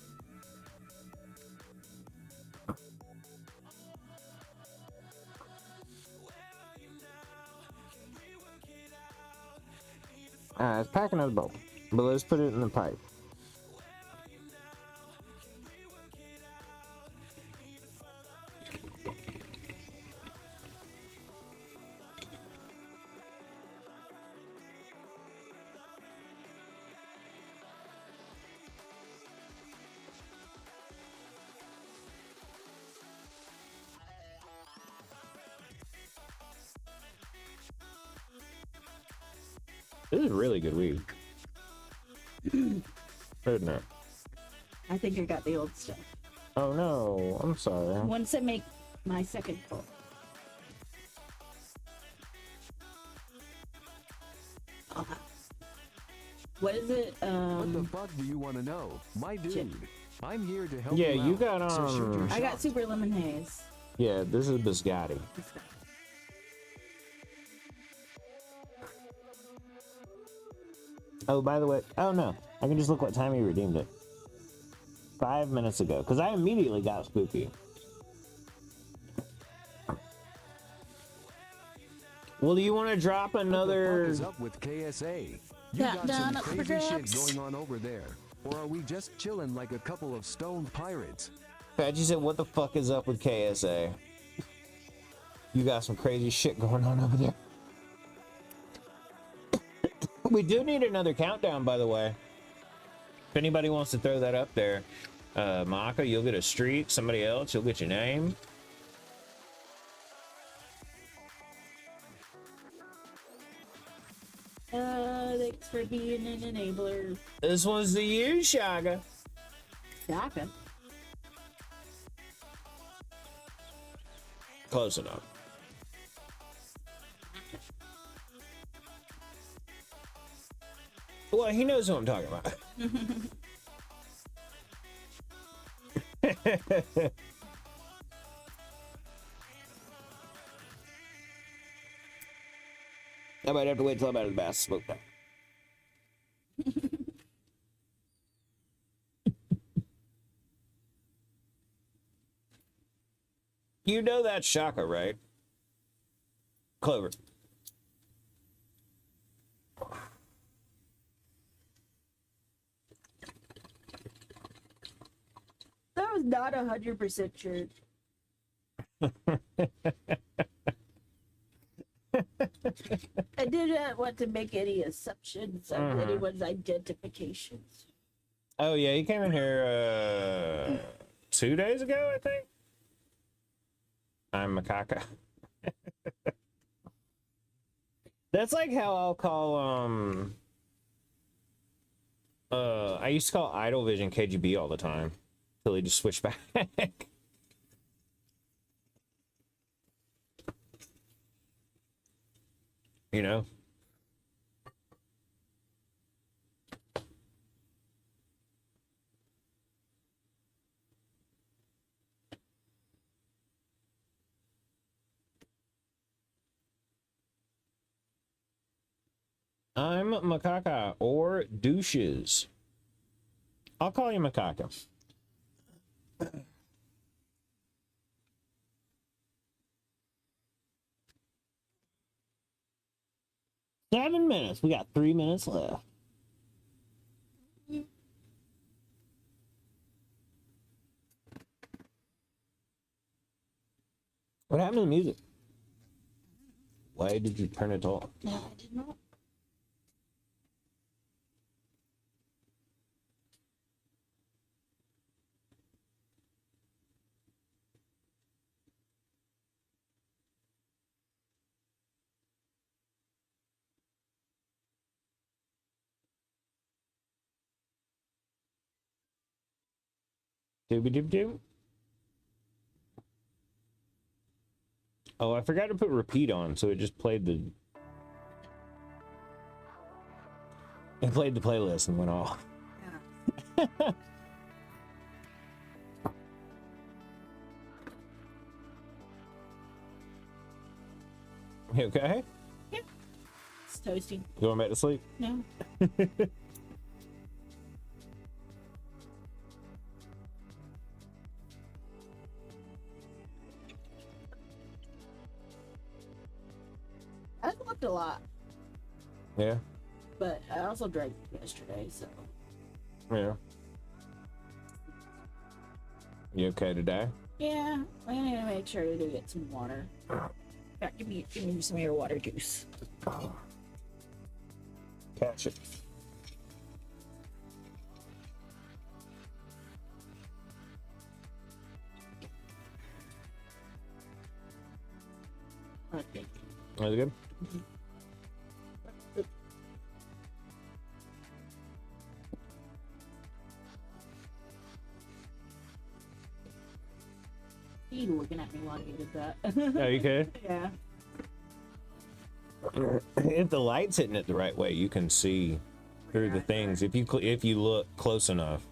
It's packing out the bowl, but let's put it in the pipe. This is really good weed. Isn't it? I think I got the old stuff. Oh no, I'm sorry. Once I make my second pull. What is it? What the fuck do you want to know? My dude, Shit. I'm here to help Yeah, you you out. got So shoot your I got shot. super lemon haze. Yeah, this is biscotti. Oh, by the way, oh no, I can just look what time he redeemed it. 5 minutes ago, because I immediately got spooky. Well, do you want to drop What the another? fuck is up with KSA? You Yeah, got down some up for crazy shit grabs. going on over there, or are we just chilling like a couple of stoned pirates? Patchy said, "What the fuck is up with KSA? You got some crazy shit going on over there." We do need another countdown, by the way. If anybody wants to throw that up there, Maka, you'll get a streak. Somebody else, you'll get your name. for being an enabler. This one's to you, Shaga. Shaka. Close enough. Well, he knows who I'm talking about. I might have to wait till I'm out of the bath smoke now. You know that's Shaka, right? Clover. That was not 100% sure. I did not want to make any assumptions of anyone's identifications. Oh yeah, he came in here 2 days ago, I think. I'm Makaka. That's like how I'll call I used to call Idol Vision KGB all the time till he just switched back. You know? I'm Makaka or douches. I'll call you Makaka. 7 minutes. We got 3 minutes left. What happened to the music? Why did you turn it off? No, I did not. Dooby-doob-doo. Oh, I forgot to put repeat on, so it just played the... It played the playlist and went off. Yeah. You okay? Yeah. It's toasty. You going back to sleep? No. I slept a lot, Yeah. but I also drank yesterday, so. Yeah. You okay today? Yeah, I'm gonna make sure to get some water. Yeah, give me some of your water juice. Catch it. Okay. That good? You looking at me while you did that. Oh, you okay? Yeah. If the light's hitting it the right way, you can see through the things. If you look close enough.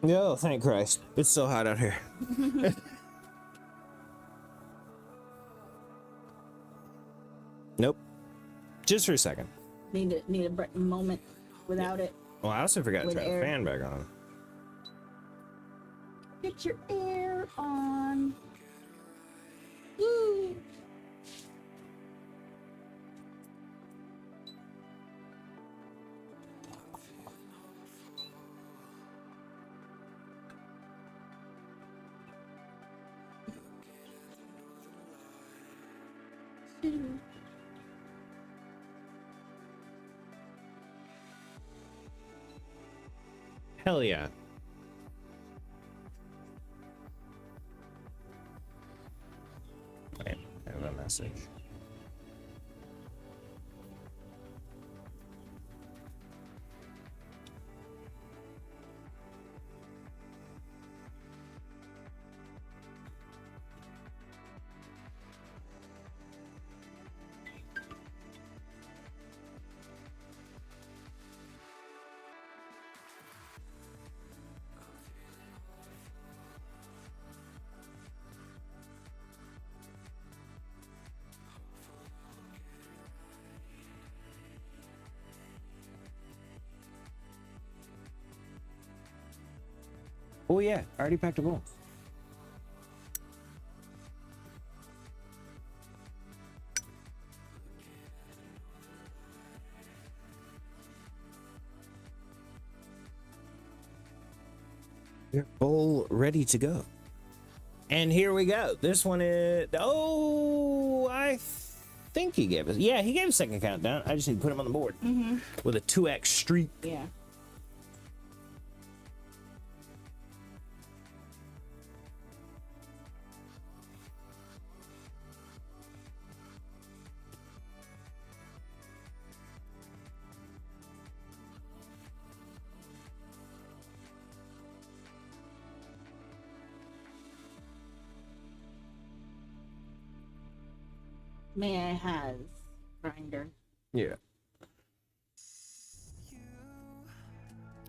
Oh, thank Christ. It's so hot out here. Nope. Just for a second. Need a moment without it. Well, I also forgot to With turn air. the fan back on. Get your air on. Woo. Hell yeah. Wait, I have a message. sausage. Oh yeah, I already packed a bowl. Your bowl ready to go. And here we go. This one is, oh, I think he gave us, yeah, he gave a second countdown. I just need to put him on the board with a 2x streak. Yeah. May I has grinder. Yeah.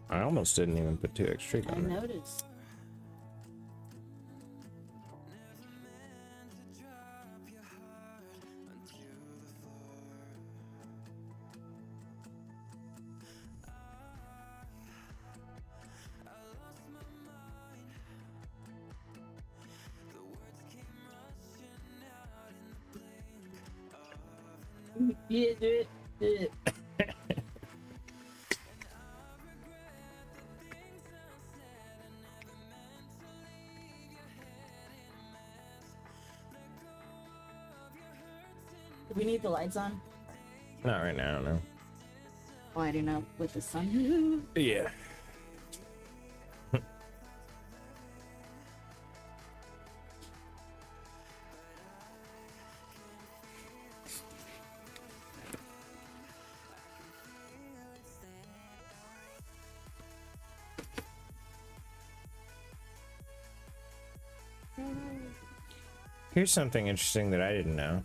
I almost didn't even put 2x streak I on there. noticed. Yeah, do it. Do we need the lights on? Not right now, no. Oh, I don't know. With the sun. Yeah. Here's something interesting that I didn't know.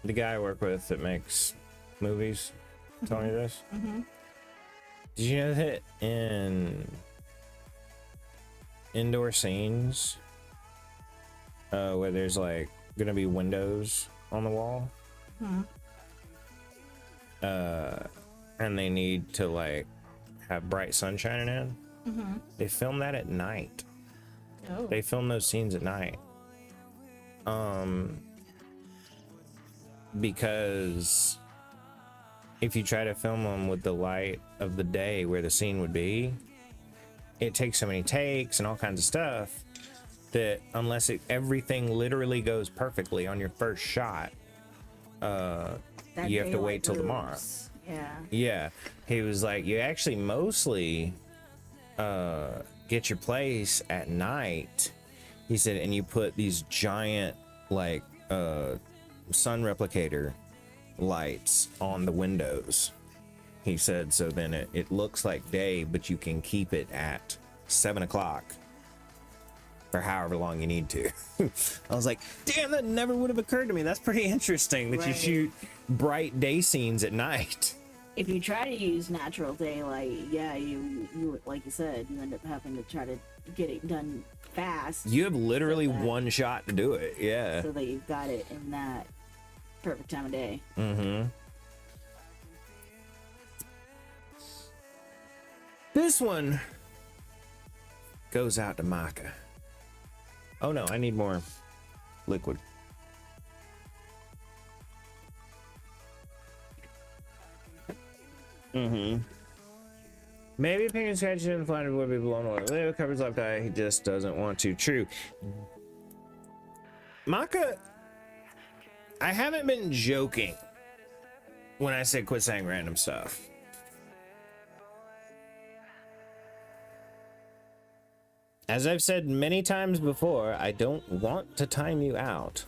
The guy I work with that makes movies told me this. Did you know that in indoor scenes, where there's like gonna be windows on the wall, and they need to like have bright sun shining in, they film that at night. Oh. They film those scenes at night. Because if you try to film them with the light of the day where the scene would be, it takes so many takes and all kinds of stuff that unless everything literally goes perfectly on your first shot, you have to wait till tomorrow. Yeah. Yeah. He was like, you actually mostly get your place at night. He said, and you put these giant like sun replicator lights on the windows. He said, so then it looks like day, but you can keep it at 7 o'clock for however long you need to. I was like, damn, that never would have occurred to me. That's pretty interesting that you shoot bright day scenes at night. If you try to use natural daylight, yeah, you like you said, you end up having to try to get it done fast. You have literally one shot to do it. Yeah. So that you've got it in that perfect time of day. This one goes out to Micah. Oh no, I need more liquid. Maybe a penguin scratches in the flounder would be blown away. Leo covers left eye. He just doesn't want to. True. Micah, I haven't been joking when I say quit saying random stuff. As I've said many times before, I don't want to time you out.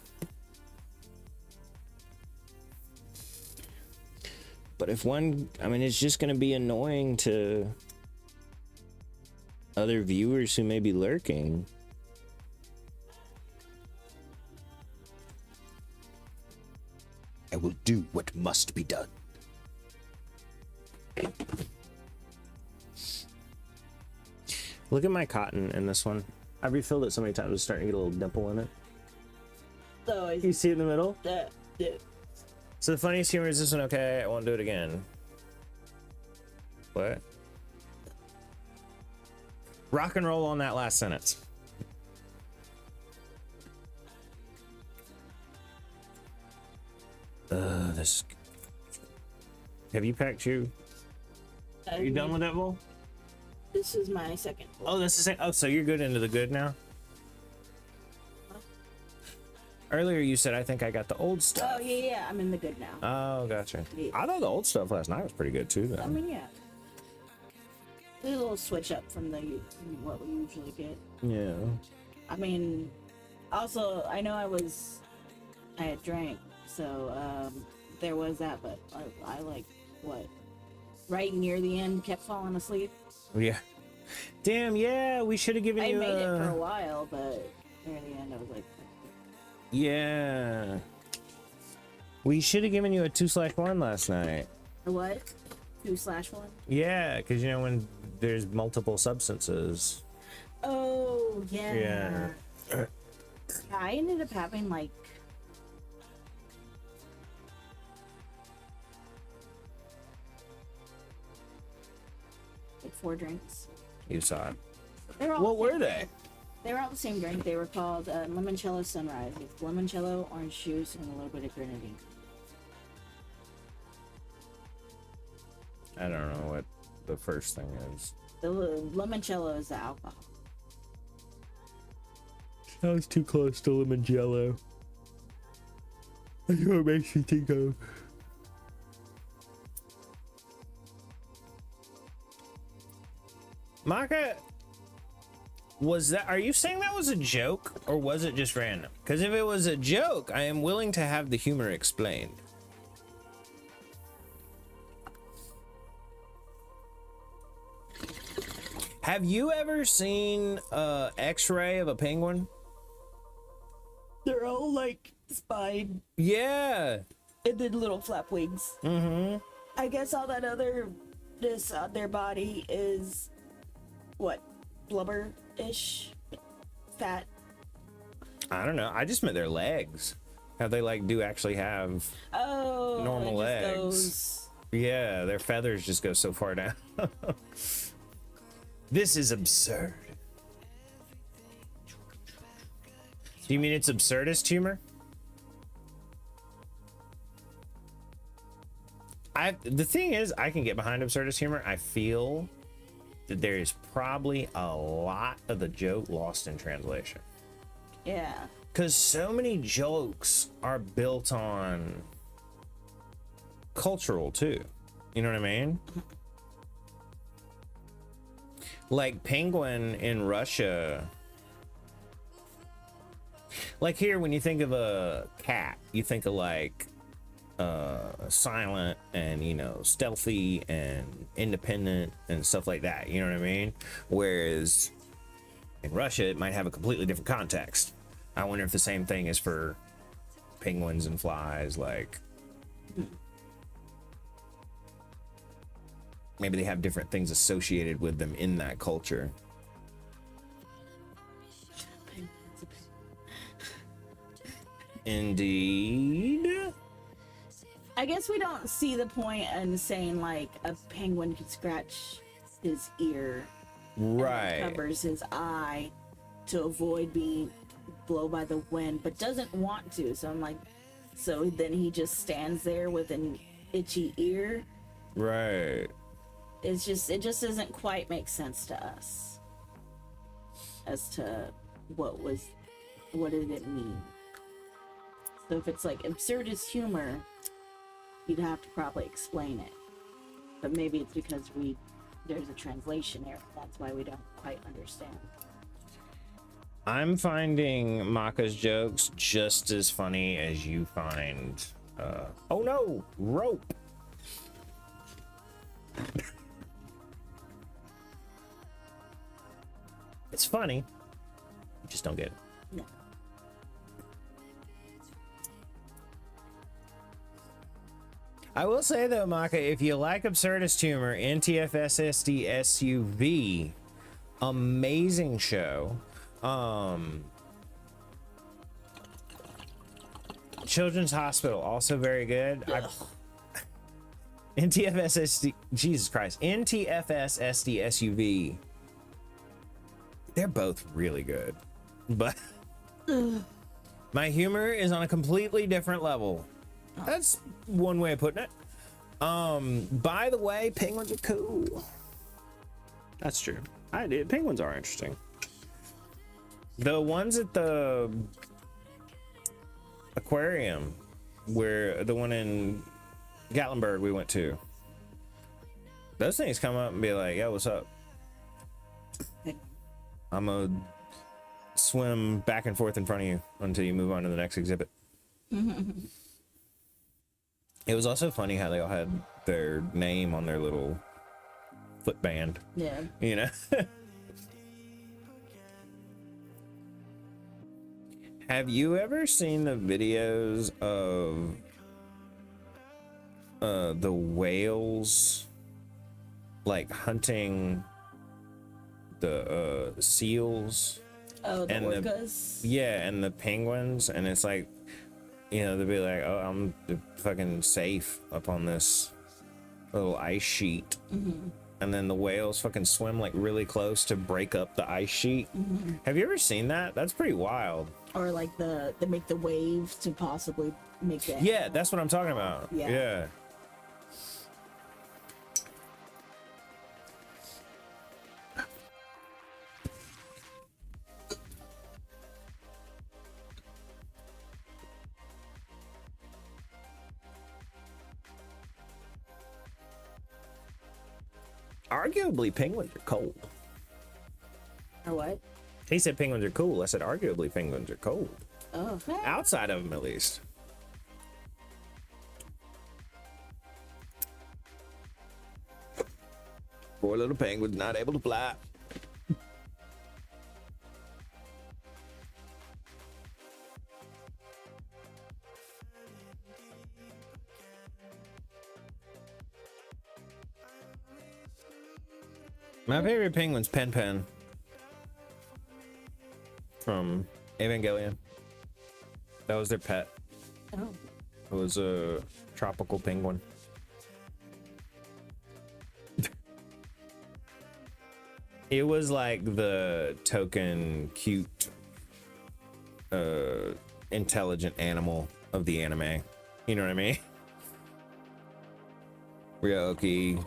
But if one, I mean, it's just going to be annoying to other viewers who may be lurking. I will do what must be done. Look at my cotton in this one. I've refilled it so many times, it's starting to get a little dimple in it. So You see it in the middle? yeah. So the funniest humor is this one, okay? I won't do it again. What? Rock and roll on that last sentence. This. Have you packed you? Are you done with that bowl? This is my second bowl. Oh, this is it. Oh, so you're good into the good now? Earlier you said, I think I got the old stuff. Oh, yeah, I'm in the good now. Oh, gotcha. Yeah. I thought the old stuff last night was pretty good too, though. I mean, yeah. There's a little switch up from what we usually get. Yeah. I mean, also, I know I had drank, so there was that, but I like, what, right near the end kept falling asleep. Yeah. Damn, yeah, we should have given I you made it for a while, but near the end I was like, yeah. We should have given you a 2/1 last night. what? 2/1? Yeah, because you know when there's multiple substances. Oh, yeah. Yeah. I ended up having like four drinks. You saw it. They were all What were they? They were all the same drink. They were called limoncello sunrise. It's limoncello, orange juice, and a little bit of grenadine. I don't know what the first thing is. The limoncello is the alcohol. Sounds too close to limoncello. That's what makes me think of. Maka, are you saying that was a joke or was it just random? Because if it was a joke, I am willing to have the humor explained. Have you ever seen X-ray of a penguin? They're all like spine Yeah. and then little flap wings. Mm-hmm. I guess all that this on their body is what, blubber-ish, fat. I don't know. I just meant their legs. How they like do actually have normal legs. Goes... Yeah, their feathers just go so far down. This is absurd. Do you mean it's absurdist humor? The thing is, I can get behind absurdist humor. I feel that there is probably a lot of the joke lost in translation. Yeah. Because so many jokes are built on cultural too. You know what I mean? Like penguin in Russia. Like here, when you think of a cat, you think of like silent and, you know, stealthy and independent and stuff like that. You know what I mean? Whereas in Russia, it might have a completely different context. I wonder if the same thing is for penguins and flies. Like, maybe they have different things associated with them in that culture. Indeed. I guess we don't see the point in saying like a penguin could scratch his ear, Right. and covers his eye to avoid being blown by the wind, but doesn't want to. So I'm like, so then he just stands there with an itchy ear. Right. It just doesn't quite make sense to us as to what did it mean. So if it's like absurdist humor, you'd have to probably explain it. But maybe it's because there's a translation error. That's why we don't quite understand. I'm finding Maka's jokes just as funny as you find. Oh no, rope. It's funny. You just don't get it. No. I will say though, Maka, if you like absurdist humor, NTFSSD SUV, amazing show. Children's Hospital, also very good. NTFSSD, Jesus Christ, NTFSSD SUV. They're both really good, but my humor is on a completely different level. That's one way of putting it. By the way, penguins are cool. That's true. I did. Penguins are interesting. The ones at the aquarium, where the one in Gatlinburg we went to, those things come up and be like, yo, what's up? I'm gonna swim back and forth in front of you until you move on to the next exhibit. It was also funny how they all had their name on their little footband. Yeah. You know? Have you ever seen the videos of the whales like hunting the seals? Oh, the and orcas. And the penguins, and it's like, you know, they'll be like, oh, I'm fucking safe up on this little ice sheet. And then the whales fucking swim like really close to break up the ice sheet. Have you ever seen that? That's pretty wild. Or like they make the waves to possibly make that. Yeah, that's what I'm talking about. Yeah. Yeah. Arguably, penguins are cold. Or what? He said penguins are cool. I said arguably penguins are cold. Oh. Outside of them, at least. Poor little penguins not able to fly. My favorite penguin's Pen Pen from Evangelion. That was their pet. Oh. It was a tropical penguin. It was like the token cute, intelligent animal of the anime. You know what I mean? Ryoki,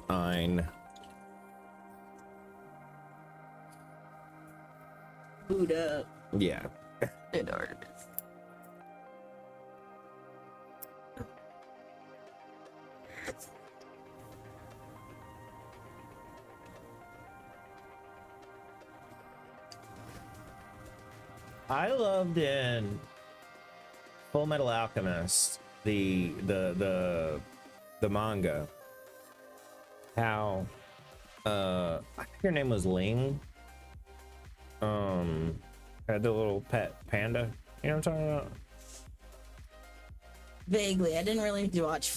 Ein. Buddha. Yeah. And Artemis. I loved in Full Metal Alchemist the manga how I think her name was Ling, had the little pet panda. You know what I'm talking about? Vaguely. I didn't really watch.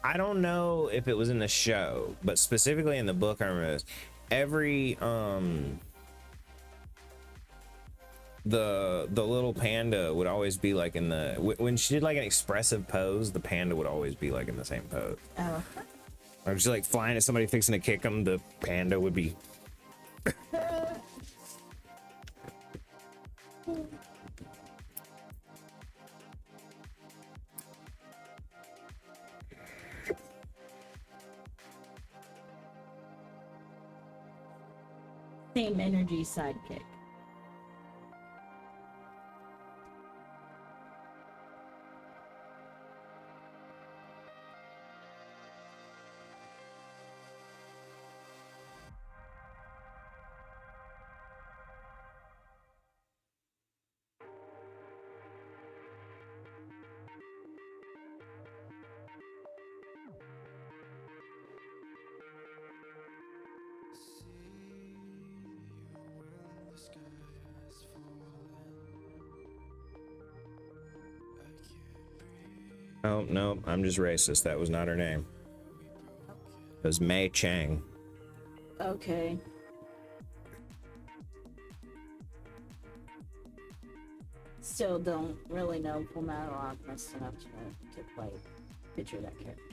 I don't know if it was in the show, but specifically in the book, I remember this. Every the little panda would always be like in the when she did like an expressive pose, the panda would always be like in the same pose. Oh. Or just like flying at somebody fixing to kick them, the panda would be. Same energy sidekick. Oh, no, I'm just racist. That was not her name. It was Mei Chang. Okay. Still don't really know Full Metal Alchemist enough to like picture that character.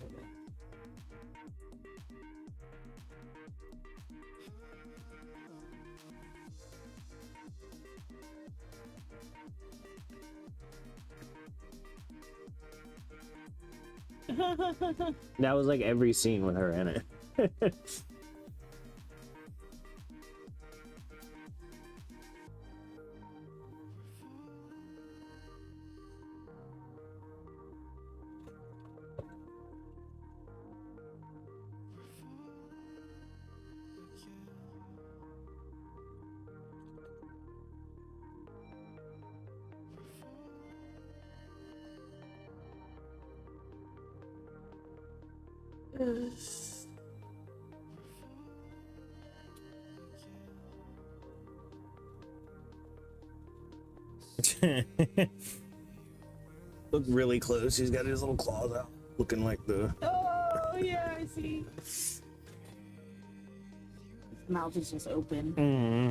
That was like every scene with her in it. Look really close. He's got his little claws out, looking like the. Oh yeah, I see. His mouth is just open. Mm-hmm.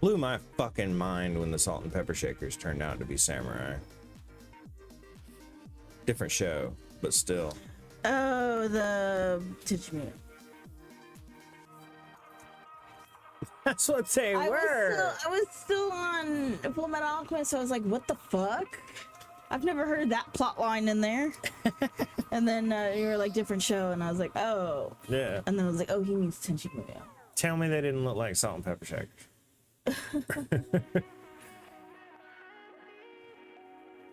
Blew my fucking mind when the Salt and Pepper Shakers turned out to be samurai. Different show, but still. Oh, the teach me. That's what they were. I was still on Full Metal Alchemist, so I was like, what the fuck? I've never heard that plot line in there. And then you were like, different show, and I was like, oh. Yeah. And then I was like, oh, he means Tenchi Muyo. Tell me they didn't look like Salt and Pepper Shakers.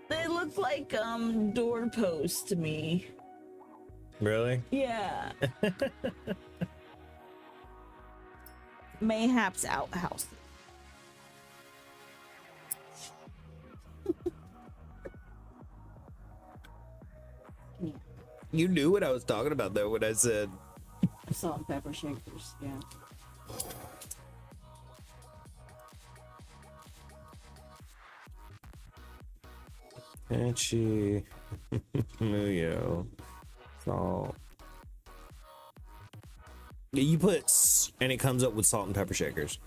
They look like doorposts to me. Really? Yeah. Mayhaps outhouse. Yeah. You knew what I was talking about though when I said Salt and Pepper Shakers, yeah. Tenchi Muyo Salt. Yeah, you put and it comes up with Salt and Pepper Shakers.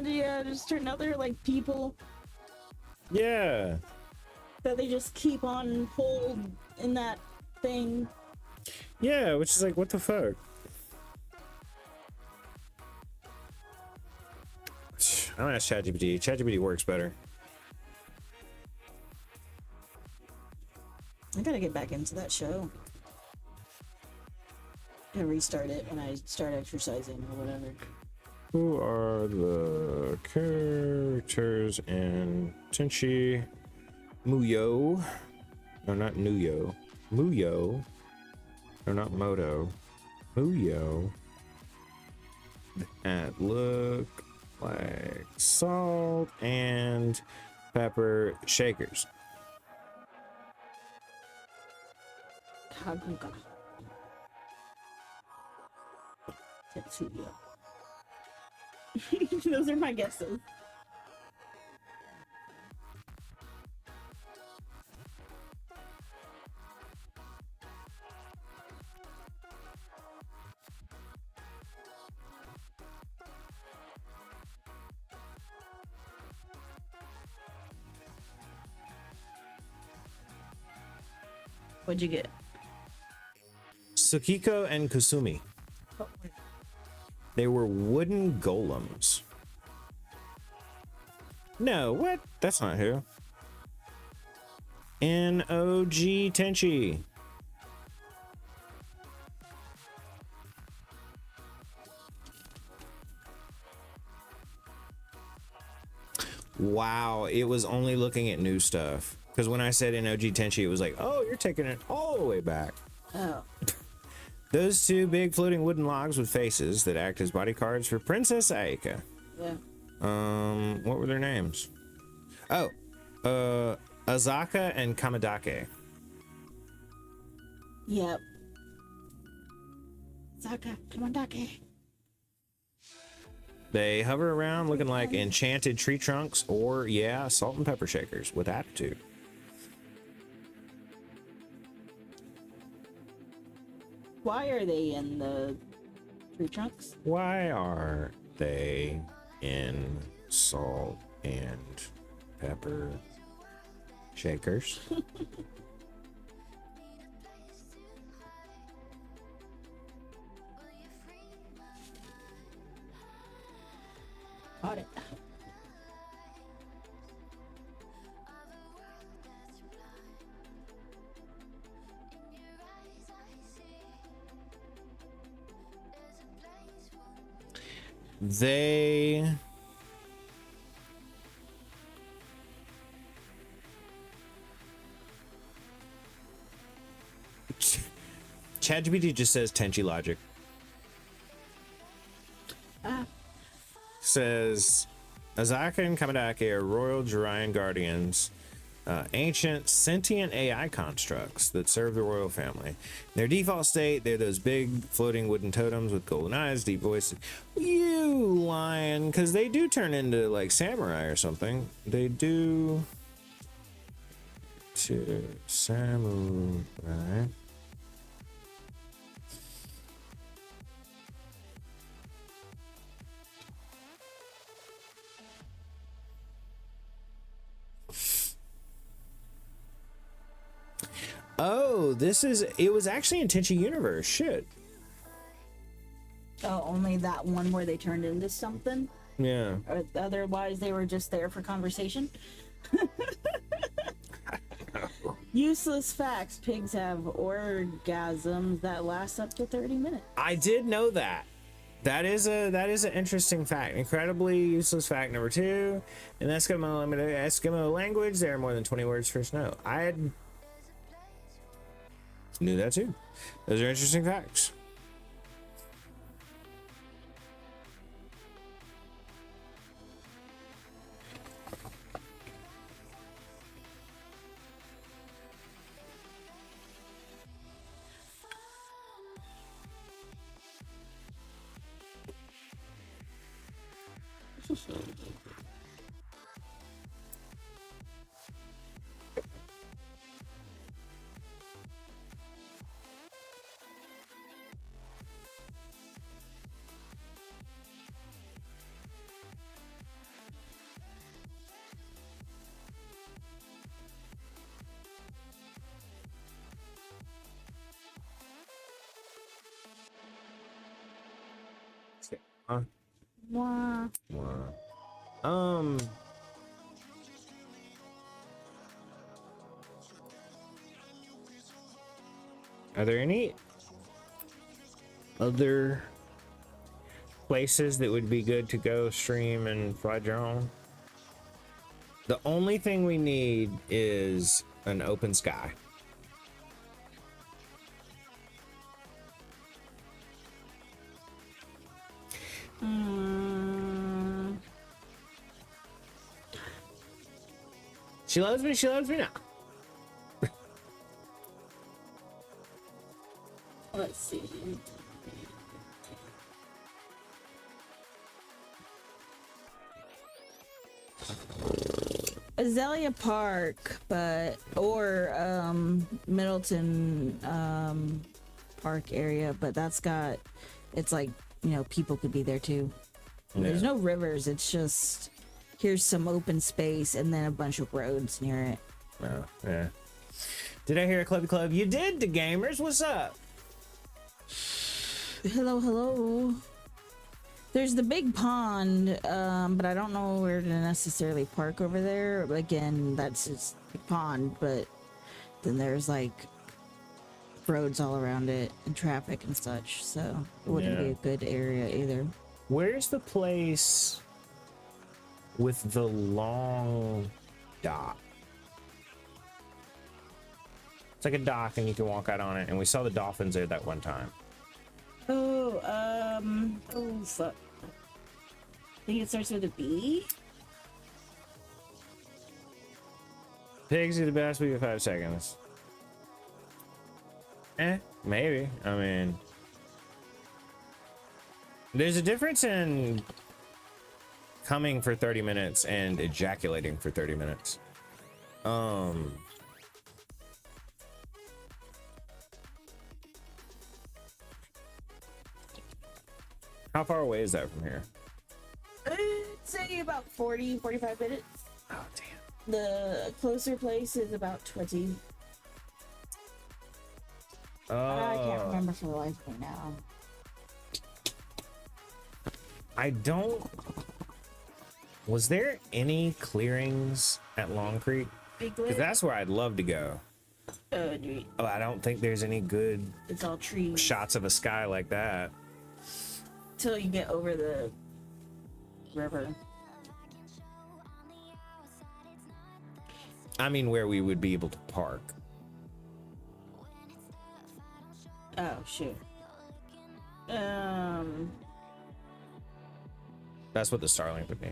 Yeah, just turned out they're like people Yeah. that they just keep on hold in that thing. Yeah, which is like, what the fuck? I'm gonna ask ChatGPT. ChatGPT works better. I gotta get back into that show. I restart it when I start exercising or whatever. Who are the characters in Tenchi Muyo? No, not Nuyo. Muyo. No, not Moto. Muyo. That look like Salt and Pepper Shakers. Kaguga. Tetsuya. Those are my guesses. What'd you get? Tsukiko and Kusumi. Oh, They were wooden golems. No, what? That's not who. NOG Tenchi. Wow, it was only looking at new stuff. Because when I said NOG Tenchi, it was like, oh, you're taking it all the way back. Oh. Those two big floating wooden logs with faces that act as bodyguards for Princess Aika. Yeah. What were their names? Oh, Azaka and Kamadake. Yep. Zaka, Kamadake. They hover around looking like enchanted tree trunks or, yeah, salt and pepper shakers with attitude. Why are they in the tree trunks? Why are they in salt and pepper shakers? Got it. They ChatGPT just says Tenchi logic. Says Azaka and Kamadake are royal Jirian guardians, ancient sentient AI constructs that serve the royal family. In their default state, they're those big floating wooden totems with golden eyes, deep voices. You lying, because they do turn into like samurai or something. They do. To samurai. Oh, it was actually in Tenchi Universe. Shit. Oh, only that one where they turned into something? Yeah. Or otherwise, they were just there for conversation? Useless facts. Pigs have orgasms that last up to 30 minutes. I did know that. That is an interesting fact. Incredibly useless fact number 2. In Eskimo language, there are more than 20 words for snow. I knew that too. Those are interesting facts. Wow. Are there any other places that would be good to go stream and fly drone? The only thing we need is an open sky. She loves me now. Let's see. Azalea Park, or Middleton Park area, but that's got, it's like, people could be there too. Yeah. There's no rivers, it's just here's some open space and then a bunch of roads near it. Oh, yeah. Did I hear a clubby club? You did, the gamers. What's up? Hello. There's the big pond, but I don't know where to necessarily park over there. Again, that's just a pond, but then there's like roads all around it and traffic and such, so it wouldn't be a good area either. Where's the place with the long dock? It's like a dock and you can walk out on it, and we saw the dolphins there that one time. Oh, fuck. I think it starts with a B. Pigs are the best. We get 5 seconds. Maybe. I mean, there's a difference in coming for 30 minutes and ejaculating for 30 minutes. How far away is that from here? I'd say about 40, 45 minutes. Oh, damn. The closer place is about 20. I can't remember for the life of me now. I don't. Was there any clearings at Long Creek? Because that's where I'd love to go. Dude, Oh, I don't think there's any good it's all trees shots of a sky like that. till you get over the river. I mean, where we would be able to park. Oh shit. That's what the Starlink would be.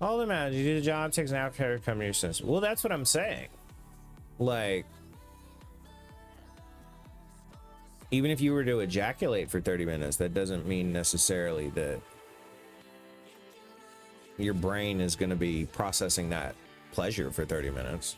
All that matters, you do the job, takes an after to come to your sense. Well, that's what I'm saying. Like, even if you were to ejaculate for 30 minutes, that doesn't mean necessarily that your brain is going to be processing that pleasure for 30 minutes.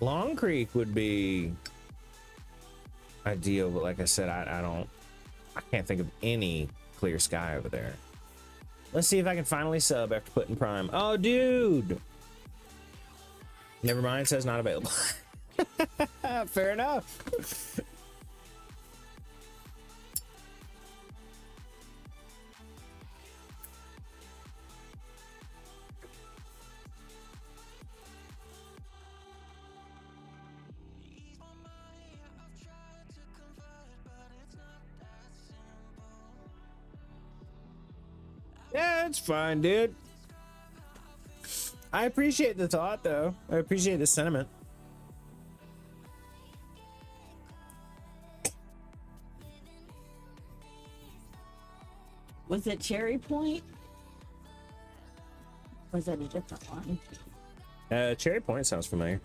Long Creek would be ideal, but like I said, I can't think of any clear sky over there. Let's see if I can finally sub after putting Prime. Oh, dude. Never mind, says not available. Fair enough. Yeah, it's fine, dude. I appreciate the thought, though. I appreciate the sentiment. Was it Cherry Point? Or was that a different one? Cherry Point sounds familiar.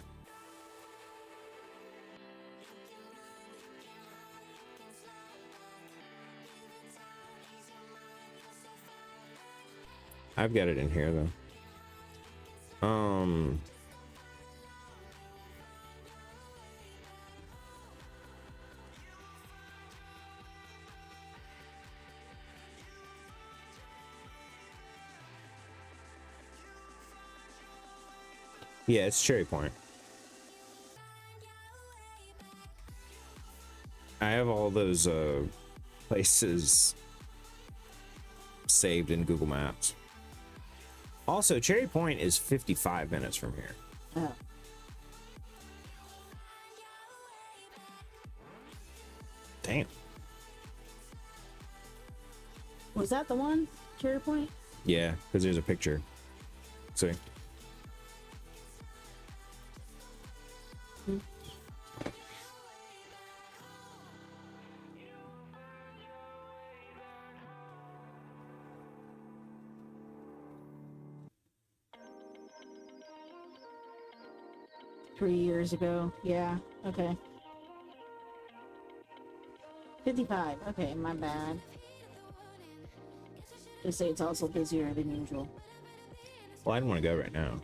I've got it in here though. Yeah, it's Cherry Point. I have all those places saved in Google Maps. Also, Cherry Point is 55 minutes from here. Oh. Damn. Was that the one? Cherry Point? Yeah, because there's a picture. See? 3 years ago. Yeah. Okay. 55. Okay, my bad. Just say it's also busier than usual. Well, I didn't want to go right now.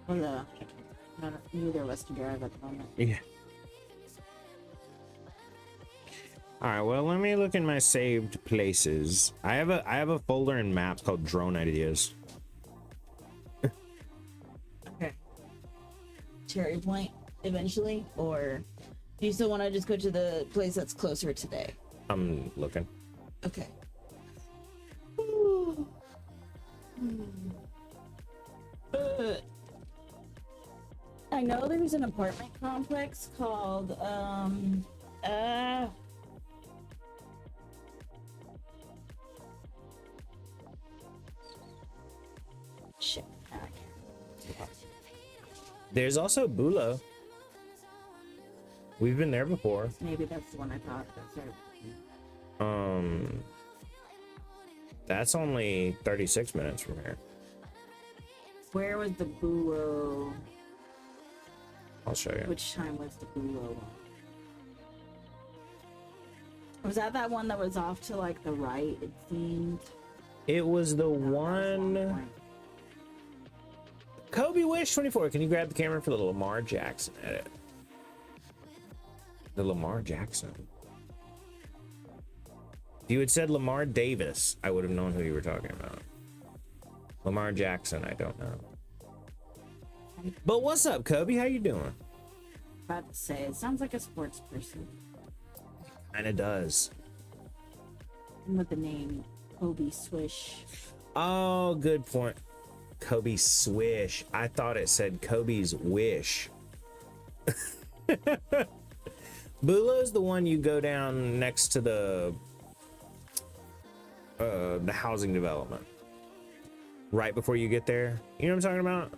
Well, neither of us can drive at the moment. Yeah. All right, well, let me look in my saved places. I have a folder in maps called drone ideas. Okay. Cherry Point eventually, or do you still want to just go to the place that's closer today? I'm looking. Okay. I know there's an apartment complex called shit. I can't. There's also Bula. We've been there before. Maybe that's the one I thought. Sorry. That's only 36 minutes from here. Where was the Bulo? I'll show you. Which time was the Bulo one? Was that one that was off to like the right? It seemed. It was the No, that was one. Long Point. Kobe Wish 24. Can you grab the camera for the Lamar Jackson edit? The Lamar Jackson. If you had said Lamar Davis, I would have known who you were talking about. Lamar Jackson, I don't know. But what's up, Kobe? How you doing? About to say, it sounds like a sports person. Kinda does. And with the name Kobe Swish. Oh, good point. Kobe Swish. I thought it said Kobe's Wish. Bula's the one you go down next to the housing development. Right before you get there. You know what I'm talking about?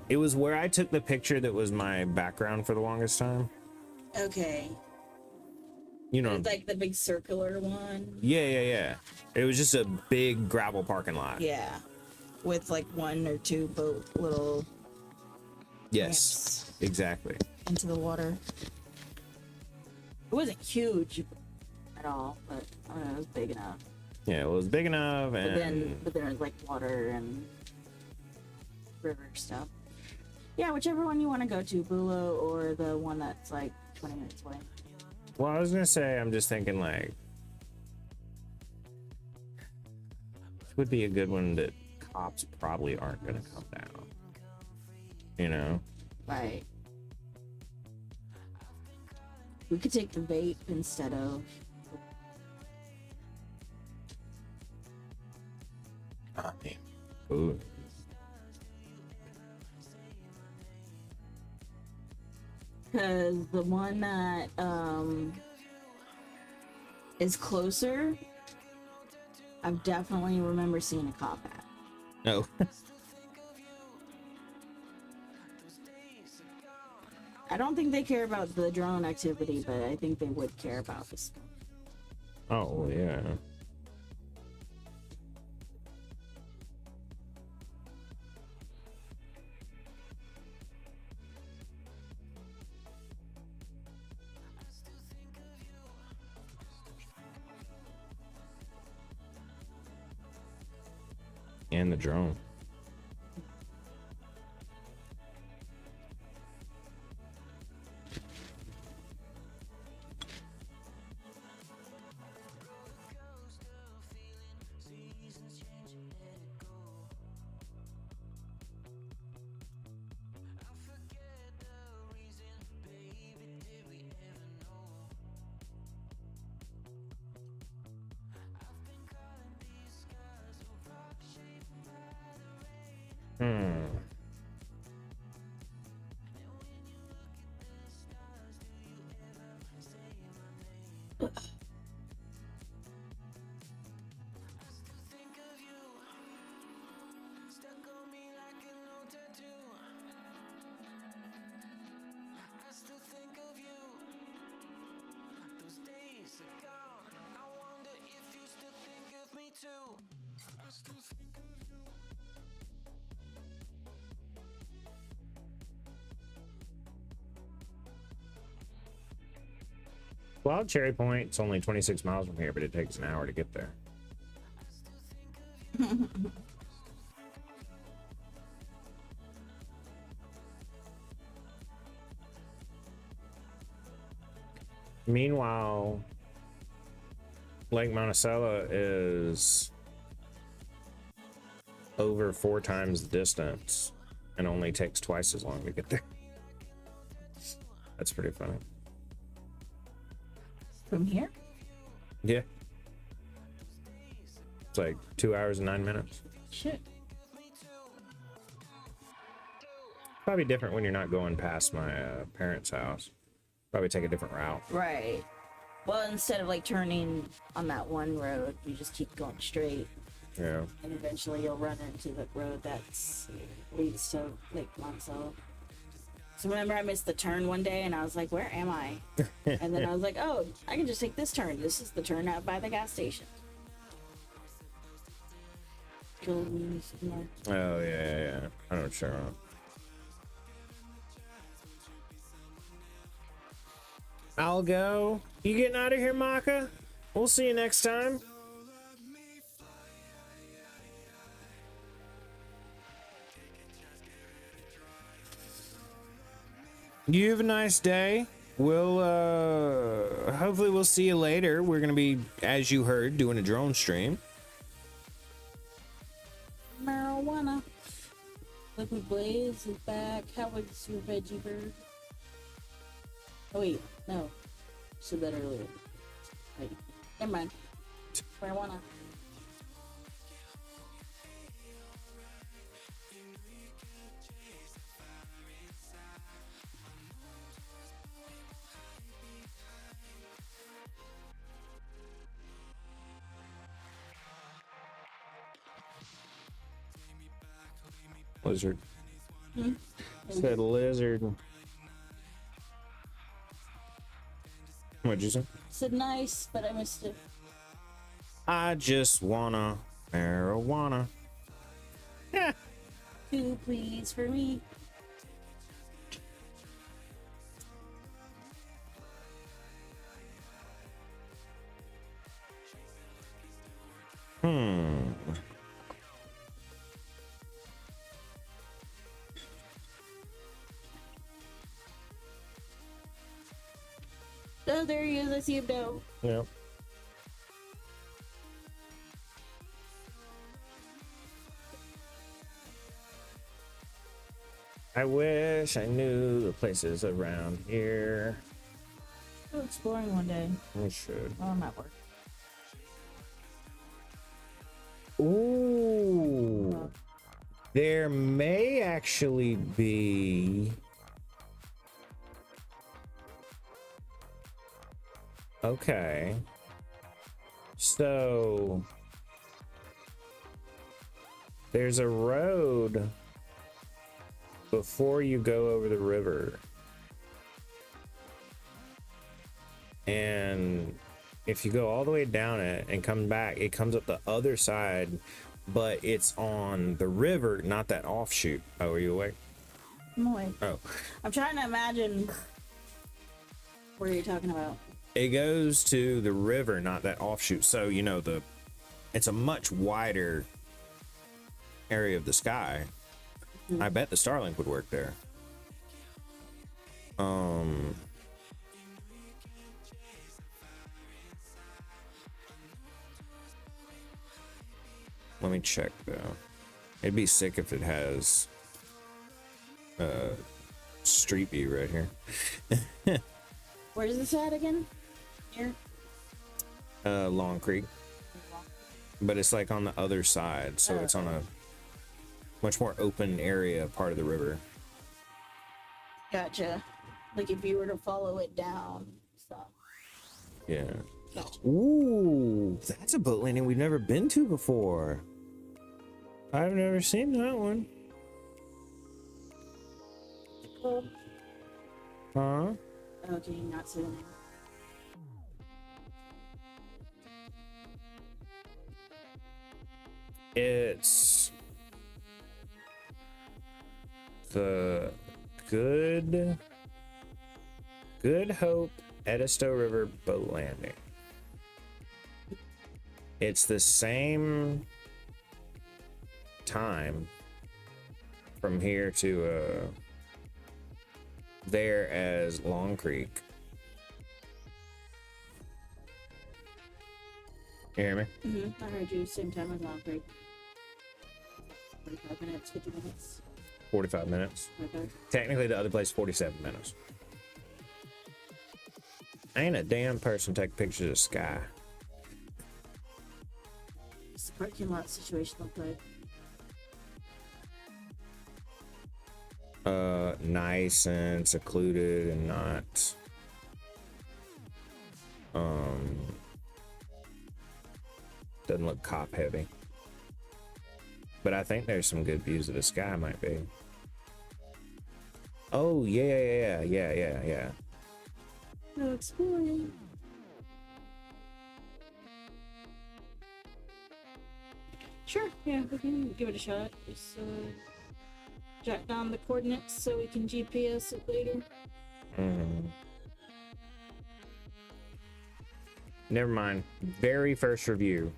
It was where I took the picture that was my background for the longest time. Okay. You know. It's like the big circular one. Yeah. It was just a big gravel parking lot. Yeah. With like one or two boat little Yes. ramps Exactly. into the water. It wasn't huge at all, but I don't know, it was big enough. Yeah, it was big enough, and But then it was like water and river stuff. Yeah, whichever one you want to go to, Bulo or the one that's like 20 minutes away. well, I was gonna say, I'm just thinking like this would be a good one that cops probably aren't gonna come down. You know? Right. We could take the vape instead of. Ooh. Because the one that is closer, I definitely remember seeing a cop at. No. I don't think they care about the drone activity, but I think they would care about this. Oh yeah. And the drone. Well, Cherry Point, it's only 26 miles from here, but it takes an hour to get there. Meanwhile, Lake Monticello is over 4 times the distance and only takes twice as long to get there. That's pretty funny. From here? Yeah. It's like 2 hours and 9 minutes. Shit. Probably different when you're not going past my parents' house. Probably take a different route. Right. Well, instead of like turning on that one road, you just keep going straight. Yeah. And eventually you'll run into the road leads to Lake Monticello. So remember I missed the turn one day and I was like, where am I? And then I was like, oh, I can just take this turn. This is the turn out by the gas station. Oh, yeah. I don't sure. I'll go. You getting out of here, Maka? We'll see you next time. You have a nice day. We'll hopefully we'll see you later. We're gonna be, as you heard, doing a drone stream. Marijuana. Liquid Blaze is back. How was your veggie bird? Oh wait, no. Said that earlier. Wait, never mind. Marijuana. Lizard. Said lizard. What'd you say? Said nice, but I missed it. I just wanna marijuana. Yeah. 2 please for me. Oh, there he is. I see him now. Yeah. I wish I knew the places around here. Go exploring one day. I should. While I'm at work. Ooh. There may actually be. Okay. So there's a road before you go over the river. And if you go all the way down it and come back, it comes up the other side, but it's on the river, not that offshoot. Oh, are you awake? I'm awake. Oh. I'm trying to imagine what you're talking about. It goes to the river, not that offshoot. So, you know, it's a much wider area of the sky. Mm-hmm. I bet the Starlink would work there. Let me check though. It'd be sick if it has Street View right here. Where's this at again? Here? Long Creek. But it's like on the other side, so it's on a much more open area part of the river. Gotcha. Like if you were to follow it down. So. Yeah. Gotcha. Ooh, that's a boat landing we've never been to before. I've never seen that one. Cool. Huh? Okay, not so many. It's the Good Hope Edisto River boat landing. It's the same time from here to there as Long Creek. You hear me? I heard you. Same time as last break. 45 minutes, 50 minutes. 45 minutes. Okay. Technically, the other place 47 minutes. Ain't a damn person taking pictures of the sky. What's the parking lot situation look like? Nice and secluded and not doesn't look cop heavy, but I think there's some good views of the sky. Might be. Oh yeah. No exploring. Sure, yeah, we can give it a shot. Just jot down the coordinates so we can GPS it later. Never mind. Very first review,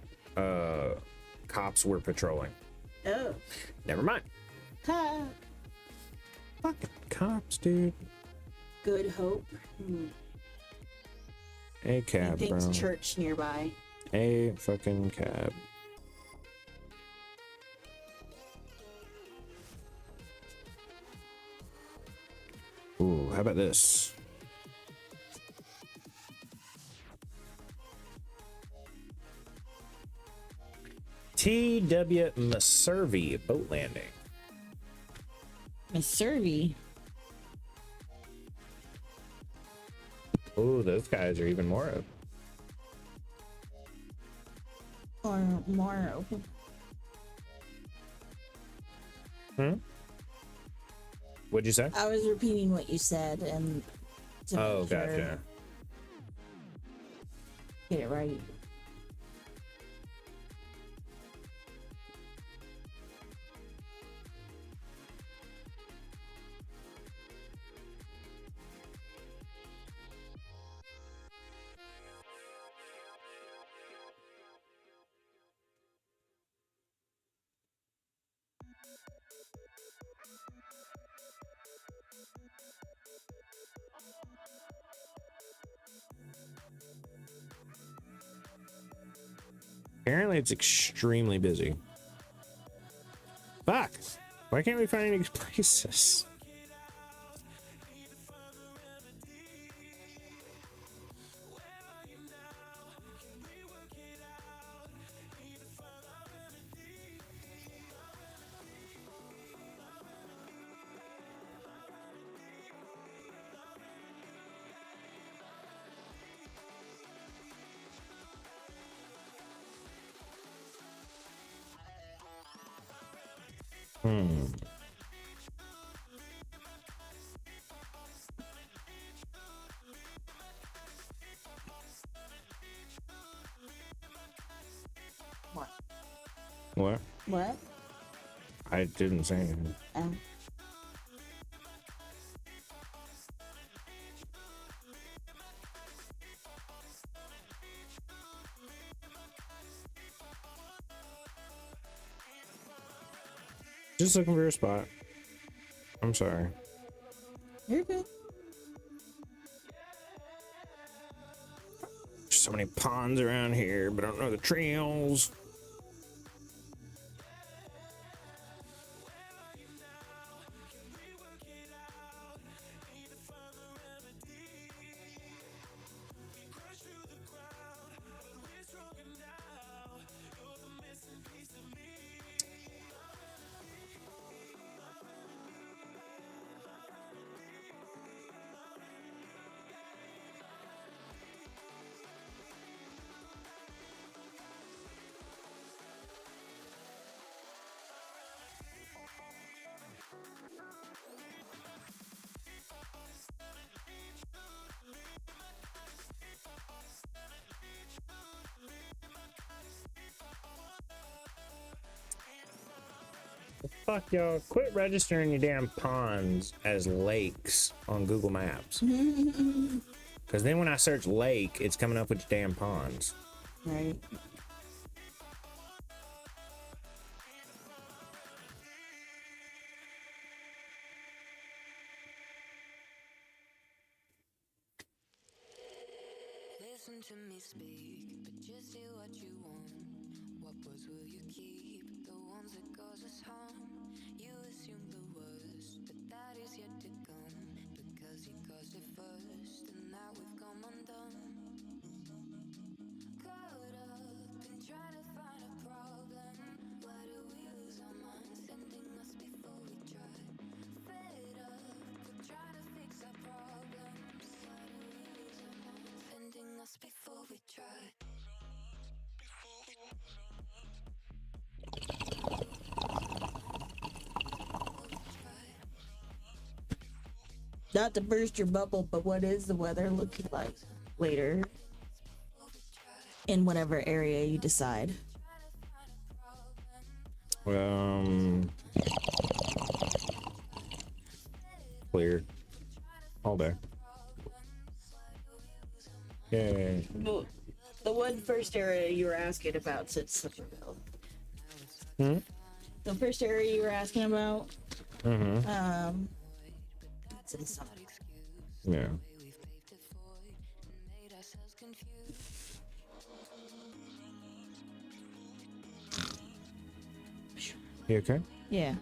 cops were patrolling. Oh. Never mind. Ha! Fucking cops, dude. Good Hope. A cab, Thanks, bro. church nearby. A fucking cab. Ooh, how about this? T.W. Maservi boat landing. Maservi. Ooh, those guys are even more up. Or more open. What'd you say? I was repeating what you said and to Oh, make sure gotcha. get it right. Apparently, it's extremely busy. Fuck! Why can't we find any places? What? What? What? I didn't say anything. Just looking for a spot. I'm sorry. You're good. There's so many ponds around here, but I don't know the trails. Fuck y'all, quit registering your damn ponds as lakes on Google Maps. Because then when I search lake, it's coming up with damn ponds. Right. Listen to me speak, but just say what you want. What words will you keep? The ones that cause us harm. You assume the worst, but that is yet to come. Because you caused it first, and now we've come undone. Caught up in trying to find a problem. Why do we lose our minds? Ending us before we try. Fed up with trying to fix our problems. Why do we lose our minds? Ending us before we try. Not to burst your bubble, but what is the weather looking like later in whatever area you decide? Clear all day. Yay. The one first area you were asking about said Summerville. The first area you were asking about, it's in Summerville. Yeah. You okay? Yeah.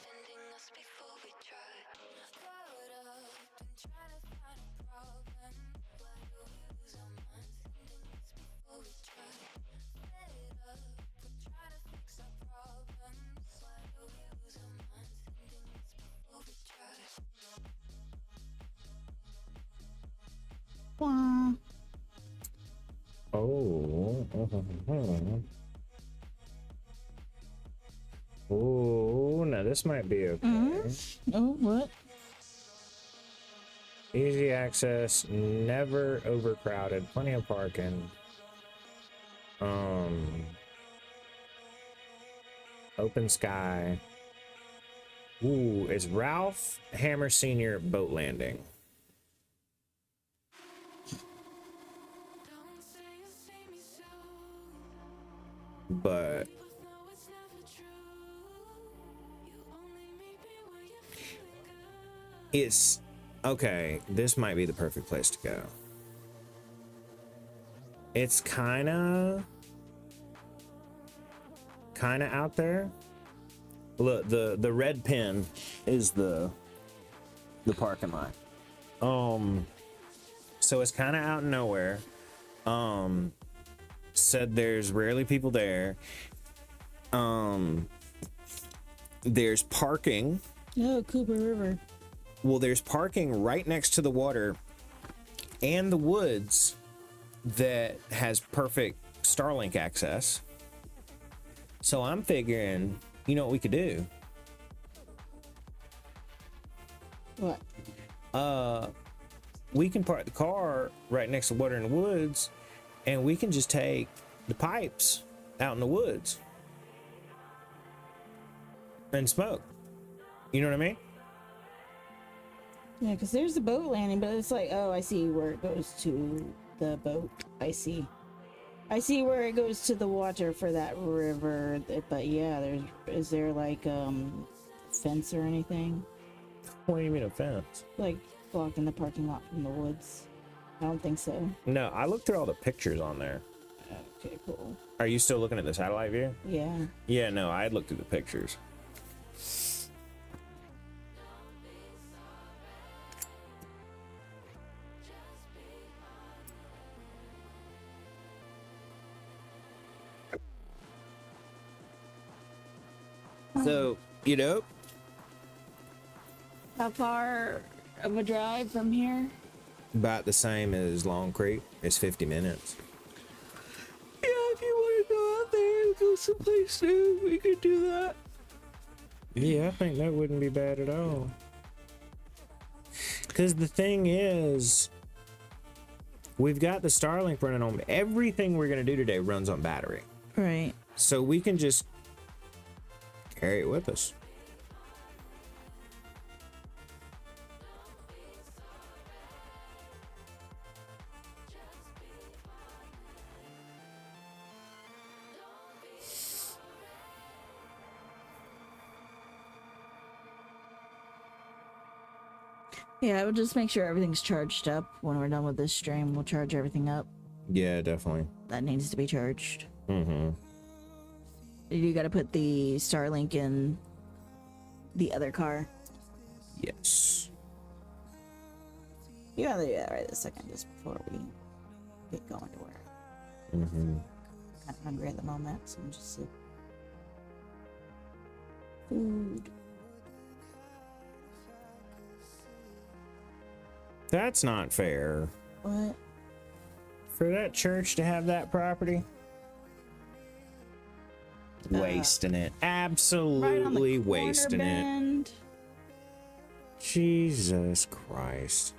Ending us before we try. Caught up in trying to find a problem. Why do we lose our minds? Ending us before we try. Fed up with trying to fix our problems. Why do we lose our minds? Ending us before we try. Wah. Oh. Oh, now this might be okay. Oh, what? Easy access, never overcrowded, plenty of parking. Open sky. Ooh, it's Ralph Hammer Sr. boat landing. But it's okay. This might be the perfect place to go. It's kind of out there. Look, the red pin is the parking lot. So it's kind of out in nowhere. Said there's rarely people there. There's parking. Oh, Cooper River. Well, there's parking right next to the water and the woods that has perfect Starlink access. So I'm figuring, you know what we could do? What? We can park the car right next to water in the woods, and we can just take the pipes out in the woods and smoke. You know what I mean? Yeah, because there's the boat landing, but it's like, oh, I see where it goes to the boat. I see where it goes to the water for that river. But yeah, is there like fence or anything? What do you mean a fence? Like blocking the parking lot from the woods? I don't think so. No, I looked through all the pictures on there. Okay, cool. Are you still looking at the satellite view? Yeah. Yeah, no, I had looked through the pictures. So, you know, How far of a drive from here? about the same as Long Creek. It's 50 minutes. Yeah, if you want to go out there and go someplace new, we could do that. Yeah, I think that wouldn't be bad at all. Because the thing is, we've got the Starlink running on. Everything we're going to do today runs on battery. Right. So we can just carry it with us. Yeah, we'll just make sure everything's charged up. When we're done with this stream, we'll charge everything up Yeah, definitely. that needs to be charged. Mm-hmm. You gotta put the Starlink in the other car. Yes. You gotta do that right this second, just before we get going to work. Mm-hmm. Kind of hungry at the moment, so I'm just food. That's not fair. What? For that church to have that property? Wasting it. Absolutely wasting it. Jesus Christ.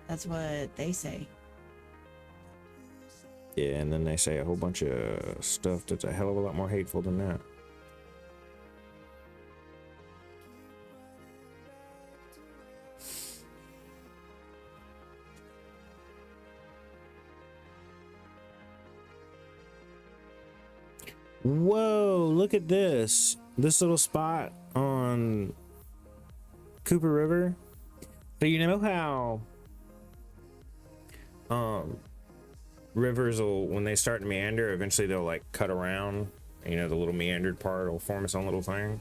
That's what they say. Yeah, and then they say a whole bunch of stuff that's a hell of a lot more hateful than that. Whoa, look at this. This little spot on Cooper River. So you know how rivers will, when they start to meander, eventually they'll like cut around, you know, the little meandered part will form its own little thing.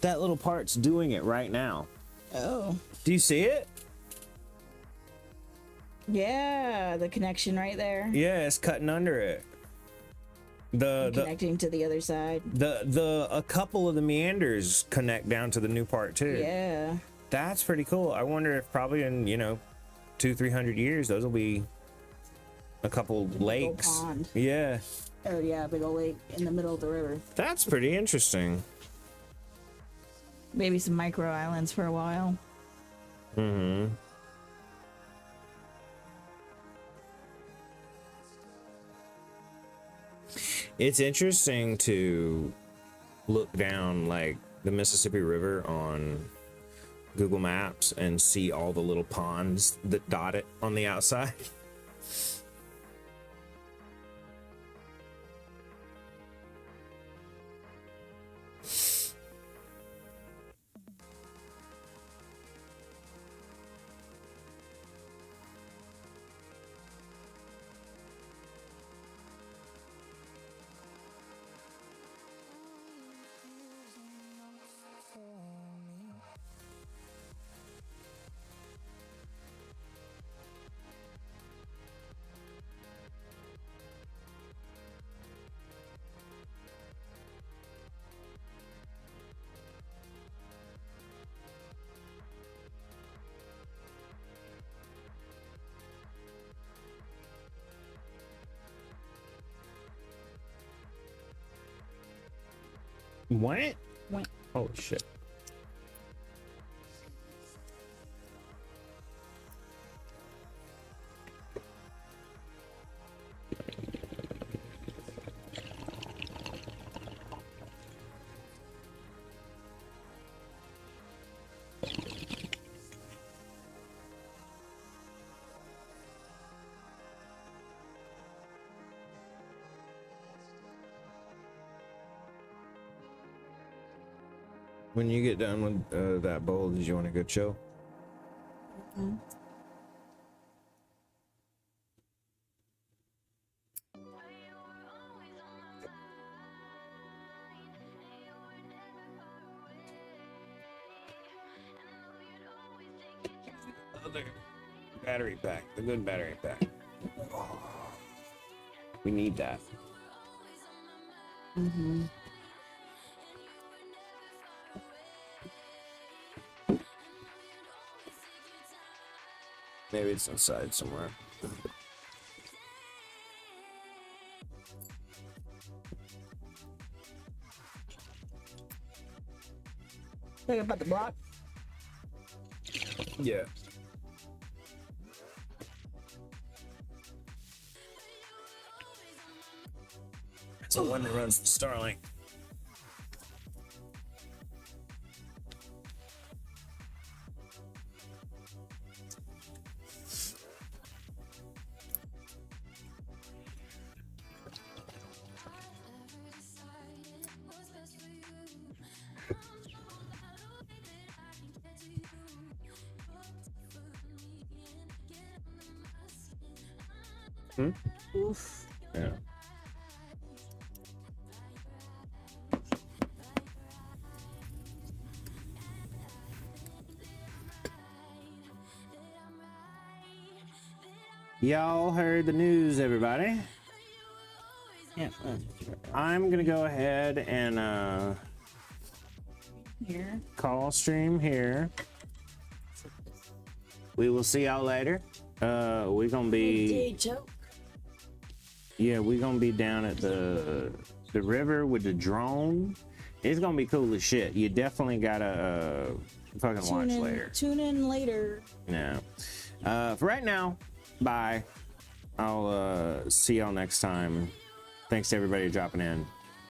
That little part's doing it right now. Oh. Do you see it? Yeah, the connection right there. Yeah, it's cutting under it. Connecting to the other side. A couple of the meanders connect down to the new part too. Yeah. That's pretty cool. I wonder if probably in, you know, 200-300 years those will be a couple lakes. Pond. Yeah. Oh yeah, big old lake in the middle of the river. That's pretty interesting. Maybe some micro islands for a while. Mm-hmm. It's interesting to look down like the Mississippi River on Google Maps and see all the little ponds that dot it on the outside. What? What? Holy shit. When you get done with that bowl, did you want to go chill? Mm-hmm. The battery pack, the good battery pack. We need that. Mm-hmm. Maybe it's inside somewhere. Think about the block. Yeah. It's the one that runs the Starlink. Oof. Yeah. Y'all heard the news, everybody. Yeah. I'm gonna go ahead and Here. call stream here. We will see y'all later. We're gonna be we're gonna be down at the river with the drone. It's gonna be cool as shit. You definitely gotta fucking watch later. Tune in later. Yeah. For right now, bye. I'll see y'all next time. Thanks to everybody dropping in.